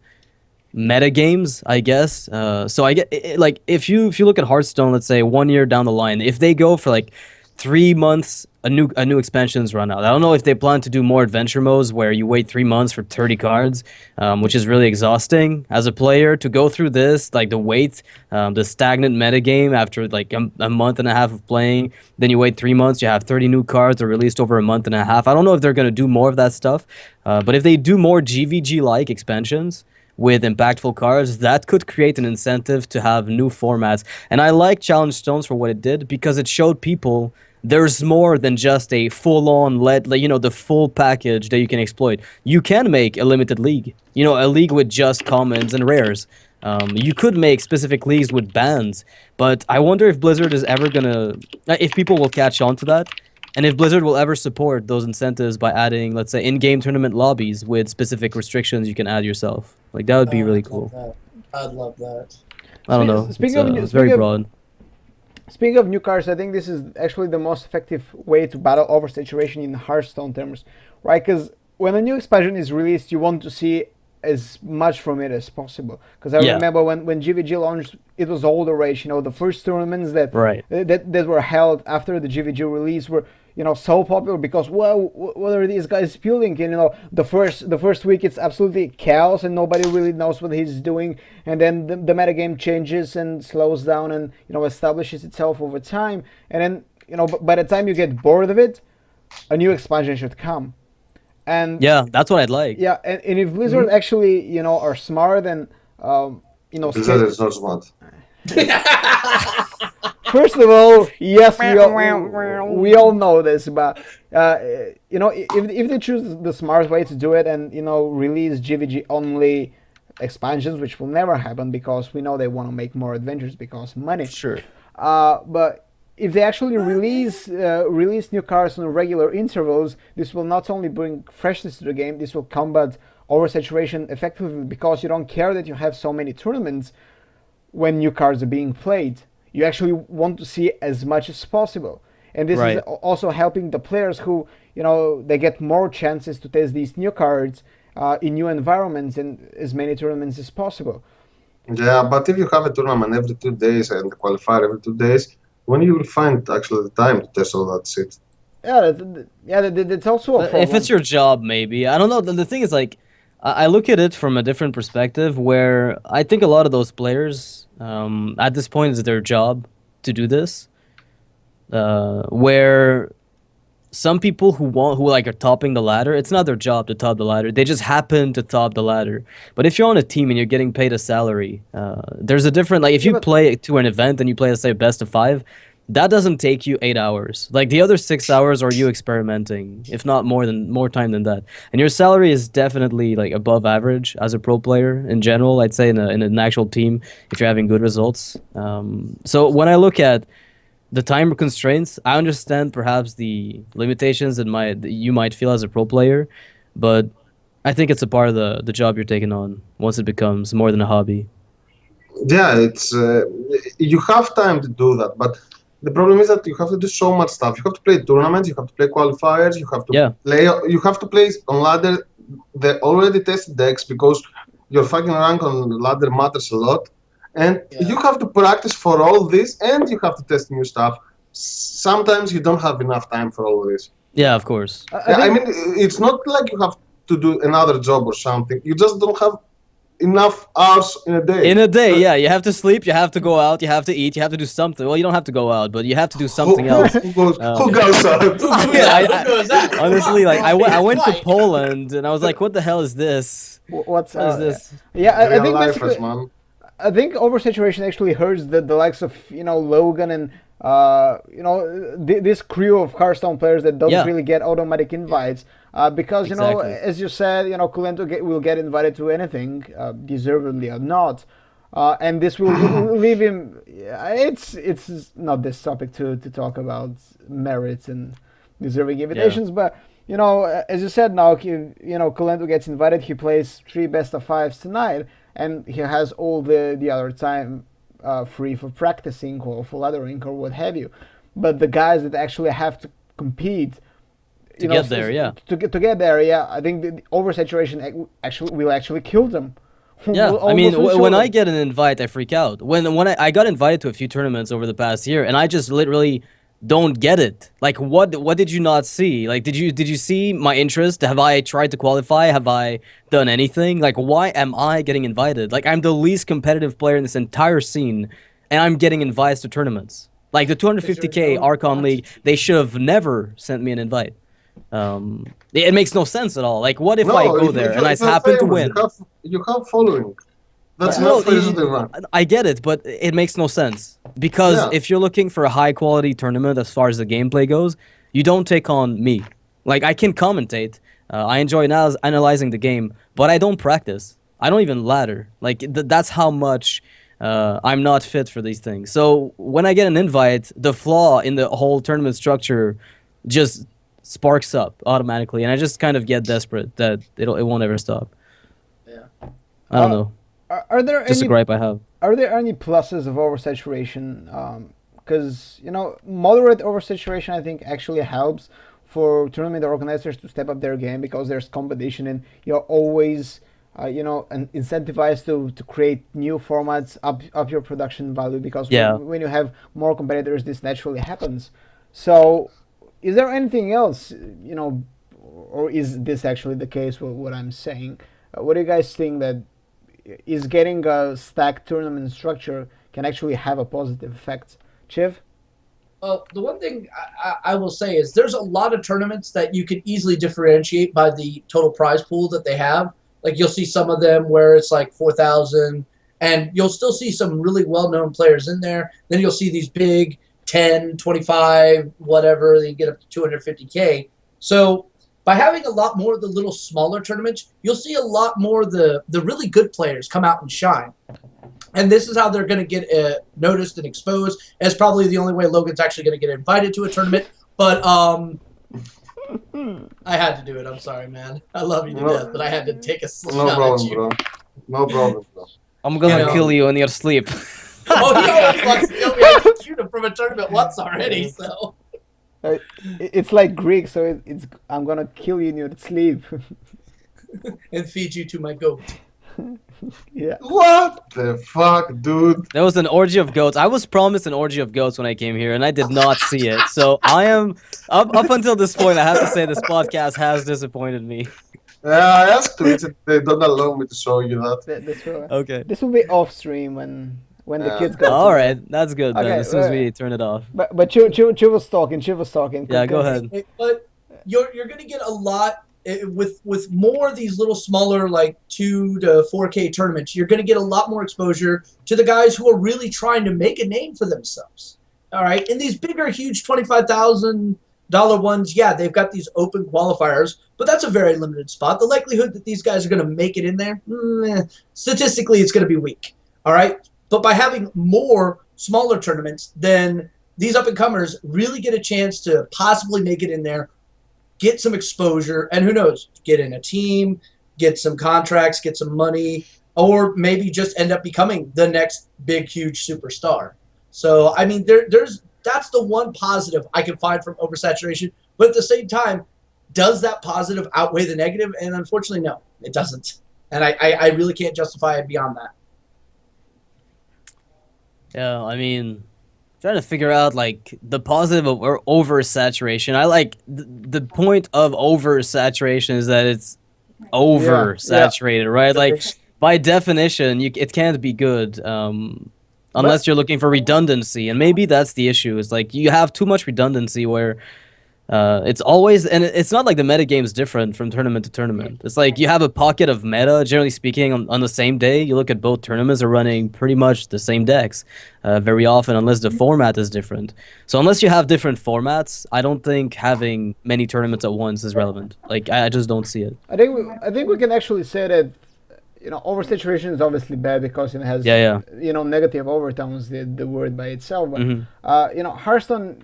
meta games, I guess. So I get like if you look at Hearthstone, let's say 1 year down the line, if they go for like 3 months, a new expansion's run out. I don't know if they plan to do more adventure modes where you wait 3 months for 30 cards, which is really exhausting as a player to go through this, like the wait, the stagnant meta game after like a month and a half of playing. Then you wait 3 months, you have 30 new cards that are released over a month and a half. I don't know if they're gonna do more of that stuff, but if they do more GVG-like expansions with impactful cards, that could create an incentive to have new formats. And I like Challenge Stones for what it did because it showed people there's more than just a full-on the full package that you can exploit. You can make a limited league, a league with just commons and rares. You could make specific leagues with bans, but I wonder if Blizzard is ever gonna, if people will catch on to that, and if Blizzard will ever support those incentives by adding, let's say, in-game tournament lobbies with specific restrictions you can add yourself. Like, that would be really cool. I'd love that. I don't know. It's very broad. Speaking of new cards, I think this is actually the most effective way to battle oversaturation in Hearthstone terms, right? Because when a new expansion is released, you want to see as much from it as possible. Because I remember when GVG launched, it was all the rage. The first tournaments that were held after the GVG release were so popular because, well, what are these guys building? And the first week it's absolutely chaos and nobody really knows what he's doing, and then the metagame changes and slows down and establishes itself over time, and then by the time you get bored of it, a new expansion should come. And yeah, that's what I'd like. Yeah, and if Blizzard actually are smart and Blizzard is not smart. First of all, yes, we all know this, but if they choose the smart way to do it and release GVG only expansions, which will never happen because we know they want to make more adventures because money. Sure. But if they actually release new cards on regular intervals, this will not only bring freshness to the game, this will combat oversaturation effectively because you don't care that you have so many tournaments when new cards are being played. You actually want to see as much as possible. And this is Right. also helping the players who, they get more chances to test these new cards in new environments and as many tournaments as possible. Yeah, but if you have a tournament every 2 days and a qualifier every 2 days, when you will find actually the time to test all that shit? Yeah, that's also a problem. If it's your job, maybe. I don't know. The thing is, like, I look at it from a different perspective where I think a lot of those players, at this point, it's their job to do this. Where some people who like are topping the ladder, it's not their job to top the ladder. They just happen to top the ladder. But if you're on a team and you're getting paid a salary, there's a different, like, if Yeah, you but- play to an event and you play, let's say, best of 5, that doesn't take you 8 hours. Like, the other 6 hours are you experimenting, if not more time than that. And your salary is definitely like above average as a pro player in general. I'd say in an actual team if you're having good results. So when I look at the time constraints, I understand perhaps the limitations that you might feel as a pro player, but I think it's a part of the job you're taking on once it becomes more than a hobby. Yeah, it's you have time to do that, but the problem is that you have to do so much stuff. You have to play tournaments, you have to play qualifiers, you have to Yeah. play on ladder the already tested decks because your fucking rank on ladder matters a lot, and Yeah. you have to practice for all this, and you have to test new stuff. Sometimes you don't have enough time for all this. Yeah, of course. I mean, it's not like you have to do another job or something. You just don't have enough hours in a day. In a day, yeah, you have to sleep, you have to go out, you have to eat, you have to do something. Well, you don't have to go out, but you have to do something else. Who goes out? Yeah, Who goes out? honestly, like I went to Fight. Poland and I was like, what the hell is this? What's What is this? Yeah, I Real think lifers, basically, man. I think oversaturation actually hurts the likes of Logan and this crew of Hearthstone players that don't Yeah. really get automatic invites because Exactly. as you said, Kulento will get invited to anything, deservedly or not, and this will leave him. It's not this topic to talk about merits and deserving invitations, but. As you said, now Kulento gets invited. He plays 3 best of 5s tonight, and he has all the other time free for practicing or for laddering or what have you. But the guys that actually have to compete To get there, yeah. to get there, yeah, I think the oversaturation will actually kill them. Yeah, Will I mean, almost when ensure I them. get an invite, I freak out. When I got invited to a few tournaments over the past year, and I just literally don't get it. Like, what did you not see? Like, did you see my interest? Have I tried to qualify? Have I done anything? Like, why am I getting invited? Like, I'm the least competitive player in this entire scene, and I'm getting invites to tournaments. Like the 250K no Archon League, they should have never sent me an invite. It makes no sense at all. Like, what if I go there and I if you're happen to famous, win? You have following. That's No, enough reason to run. I get it, but it makes no sense because Yeah. if you're looking for a high quality tournament as far as the gameplay goes, you don't take on me. Like, I can commentate, I enjoy analyzing the game, but I don't practice. I don't even ladder. Like, that's how much I'm not fit for these things. So when I get an invite, the flaw in the whole tournament structure just sparks up automatically, and I just kind of get desperate that it won't ever stop. Yeah. I don't know. Are there Just a any gripe I have. Are there any pluses of oversaturation? Because moderate oversaturation, I think, actually helps for tournament organizers to step up their game because there's competition and you're always, and incentivized to create new formats, up your production value because Yeah. when you have more competitors, this naturally happens. So, is there anything else, or is this actually the case with what I'm saying? What do you guys think that is getting a stacked tournament structure can actually have a positive effect? Chiv? Well, the one thing I will say is there's a lot of tournaments that you can easily differentiate by the total prize pool that they have. Like, you'll see some of them where it's like 4,000, and you'll still see some really well-known players in there. Then you'll see these big 10, 25, whatever, they get up to 250K. So by having a lot more of the little smaller tournaments, you'll see a lot more of the really good players come out and shine. And this is how they're going to get noticed and exposed. It's probably the only way Logan's actually going to get invited to a tournament. But I had to do it. I'm sorry, man. I love you to death, but I had to take a shot No at problem, you. bro. No problem, bro. I'm gonna You know. kill you in your sleep. Oh, he always wants to kill me. I just queued him from a tournament once already, so. It's like Greek, so it's I'm gonna kill you in your sleep. And feed you to my goat. Yeah. What the fuck, dude? There was an orgy of goats. I was promised an orgy of goats when I came here, and I did not see it. So I am up until this point. I have to say this podcast has disappointed me. I asked Twitch and they don't allow me to show you that. Okay. This will be off stream when the kids go. All to right, bed. that's good then. Okay, As soon as we turn it off. But Chu was talking. Yeah, go ahead. But you're going to get a lot with more of these little smaller, like 2 to 4K tournaments. You're going to get a lot more exposure to the guys who are really trying to make a name for themselves. All right, and these bigger, huge $25,000 ones, yeah, they've got these open qualifiers, but that's a very limited spot. The likelihood that these guys are going to make it in there, statistically, it's going to be weak. All right, but by having more smaller tournaments, then these up-and-comers really get a chance to possibly make it in there, get some exposure, and who knows, get in a team, get some contracts, get some money, or maybe just end up becoming the next big, huge superstar. So, I mean, that's the one positive I can find from Oversaturation. But at the same time, does that positive outweigh the negative? And unfortunately, no, it doesn't. And I really can't justify it beyond that. Yeah, I mean, trying to figure out like the positive of oversaturation. I like the point of oversaturation is that it's oversaturated, right? Like by definition, it can't be good unless you're looking for redundancy, and maybe that's the issue. It's like you have too much redundancy where it's always, and it's not like the meta game is different from tournament to tournament. It's like you have a pocket of meta, generally speaking, on the same day. You look at both tournaments are running pretty much the same decks very often, unless the format is different. So unless you have different formats, I don't think having many tournaments at once is relevant. Like I just don't see it. I think we can actually say that oversaturation is obviously bad because it has negative overtones, the word by itself. But Hearthstone,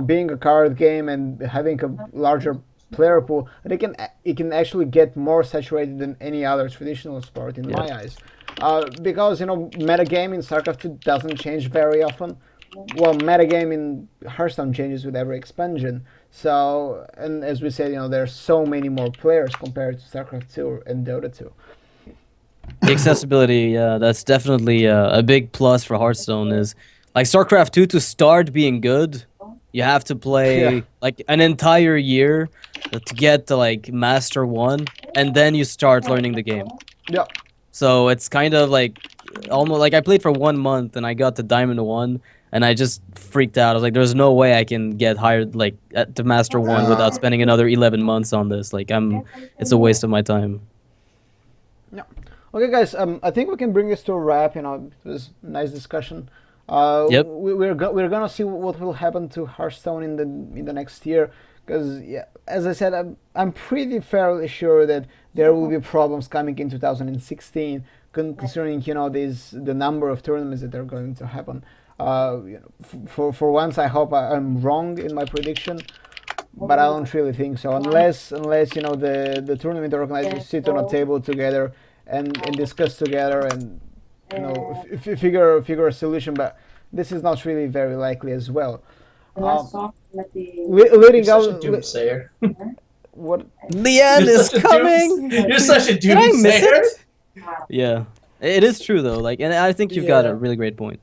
being a card game and having a larger player pool, it can actually get more saturated than any other traditional sport in my eyes. Because metagame in StarCraft 2 doesn't change very often. Well, metagame in Hearthstone changes with every expansion. So, and as we said, there's so many more players compared to StarCraft 2 and Dota 2. The accessibility, that's definitely a big plus for Hearthstone. Is like StarCraft 2 to start being good, you have to play like an entire year to get to like Master 1, and then you start learning the game. Yeah. So it's kind of like almost like I played for 1 month and I got to Diamond 1. And I just freaked out. I was like, "There's no way I can get hired like to Master 1 without spending another 11 months on this. Like, it's a waste of my time." Yeah. Okay, guys. I think we can bring this to a wrap. It was a nice discussion. We're gonna see what will happen to Hearthstone in the next year. Because as I said, I'm pretty fairly sure that there will be problems coming in 2016, considering the number of tournaments that are going to happen. For once, I hope I'm wrong in my prediction, but I don't really think so. Unless the tournament organizers sit on a table together and discuss together and figure a solution. But this is not really very likely as well. Leading out. Doomsayer. What? The end is coming. You're such a doomsayer. Did I miss it? Yeah, it is true though. Like, and I think you've got a really great point.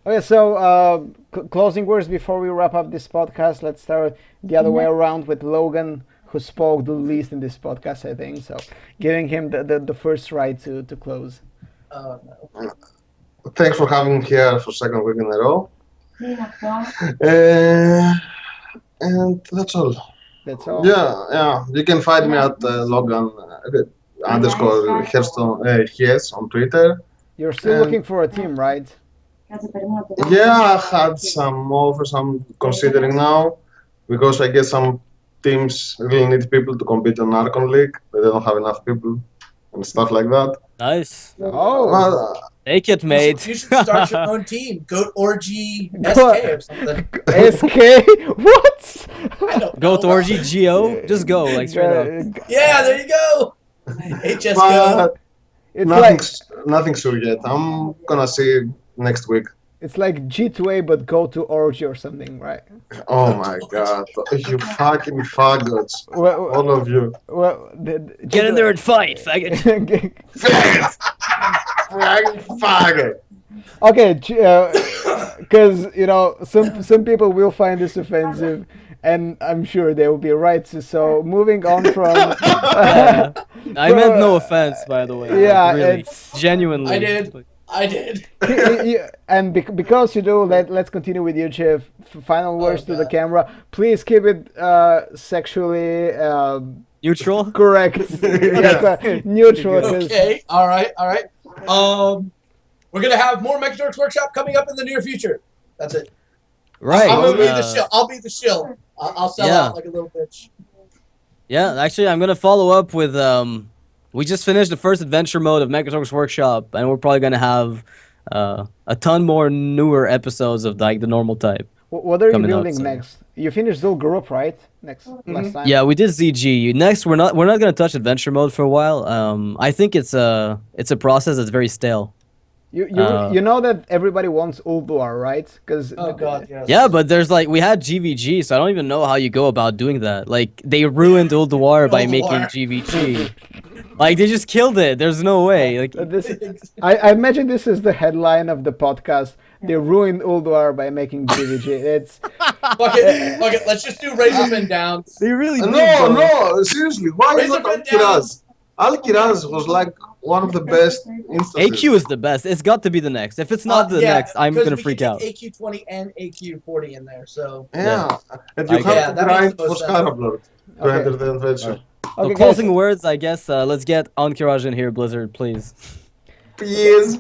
Okay, so closing words before we wrap up this podcast. Let's start the other way around with Logan, who spoke the least in this podcast, I think. So giving him the first right to close. Oh, no. Thanks for having me here for second week in a row. And that's all. That's all. Yeah. You can find me at Logan _ Hearthstone on Twitter. You're still looking for a team, right? Yeah, I had some offers I'm considering now because I get some teams really need people to compete on Archon League, but they don't have enough people and stuff like that. Nice. Oh, Well, Take it, mate. You should start your own team. Goat Orgy SK or something. SK? What? I don't Go know. to Orgy Go. Just go, like straight up. Yeah, there you go. HS Go. but It's like nothing's sure yet. I'm gonna see next week. it's like G2A but go to Orgy or something, right? Oh my god, you fucking faggots, Well, all of you. well, Get in there and fight, faggot. Faggot! Fucking faggot! Okay, because some people will find this offensive, and I'm sure they will be right. So moving on from Yeah. I meant no offense, by the way. Yeah, like, really, it's- genuinely. I did. and because you do, let's continue with you, Chief. Final words to the God. camera. Please keep it sexually Neutral. correct, neutral. 'Cause- Okay. All right. We're gonna have more Mechatorx Workshop coming up in the near future. That's it. Right. I'm gonna be the shill. I'll be the shill. I'll sell Yeah. out like a little bitch. Yeah, actually, I'm gonna follow up with We just finished the first adventure mode of Mechatorx Workshop, and we're probably gonna have a ton more newer episodes of like the normal type. What are you Coming out building soon. next? You finished Zul'Gurub, right? Last time. Yeah, we did ZG. Next, we're not gonna touch adventure mode for a while. I think it's a process that's very stale. You know that everybody wants Ulduar, right? Because Oh God, yes. Yeah, but there's like we had GVG, so I don't even know how you go about doing that. Like they ruined Ulduar by making Ulduar. GVG. Like they just killed it. There's no way. Like I imagine this is the headline of the podcast. They ruined Ulduar by making GVG. It's Fuck it. Let's just do Razorfin downs. they really did. No, bro. no, seriously, why not Razorfin Al-Kiraz? downs. Al-Kiraz was like one of the best instances. AQ is the best. It's got to be the next. If it's not the next, I'm gonna freak out. AQ20 and AQ40 in there, so Yeah, and you Okay. have Yeah, to that makes grind the for most sense. Skyrblade to Okay. enter the adventure. So okay, closing guys. words, I guess. Let's get Ankiraj in here, Blizzard, please. Please.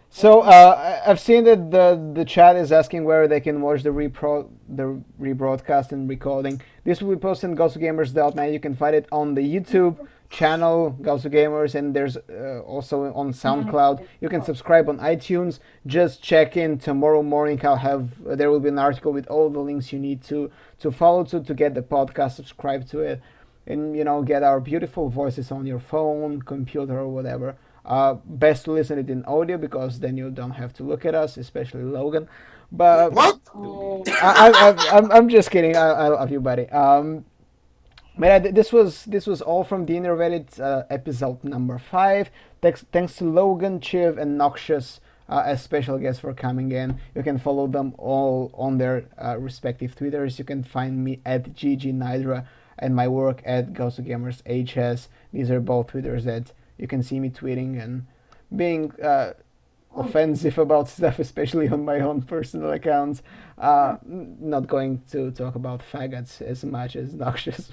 So I've seen that the chat is asking where they can watch the rebroadcast and recording. This will be posted on GoSoGamers.net. You can find it on the YouTube channel GoSoGamers, and there's also on SoundCloud. You can subscribe on iTunes. Just check in tomorrow morning. There will be an article with all the links you need to follow to get the podcast, subscribe to it, and get our beautiful voices on your phone, computer, or whatever. Best to listen it in audio because then you don't have to look at us, especially Logan. But What? I'm just kidding. I love you, buddy. But this was all from the Innervated episode number 5. Thanks to Logan, Chiv, and Noxious as special guests for coming in. You can follow them all on their respective Twitters. You can find me at GGNidra and my work at GoSoGamersHS. These are both Twitters that you can see me tweeting and being offensive about stuff, especially on my own personal accounts. Not going to talk about faggots as much as Noxious.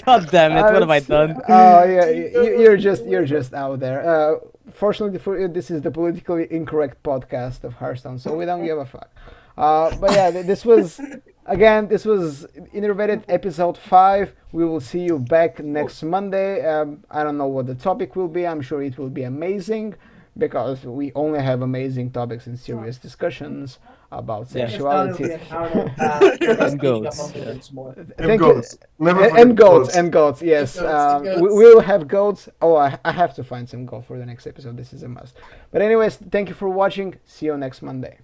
God damn it! What have I done? Oh yeah, you're just out there. Fortunately for you, this is the politically incorrect podcast of Hearthstone, so we don't give a fuck. But yeah, this was Innervated episode 5. We will see you back next Monday. I don't know what the topic will be. I'm sure it will be amazing because we only have amazing topics and serious discussions about Yeah. sexuality. And goats, yeah. Thank goats. you. Never And forget goats, goats. and goats, yes. And goats. We will have goats. Oh, I have to find some goat for the next episode. This is a must. But anyways, thank you for watching. See you next Monday.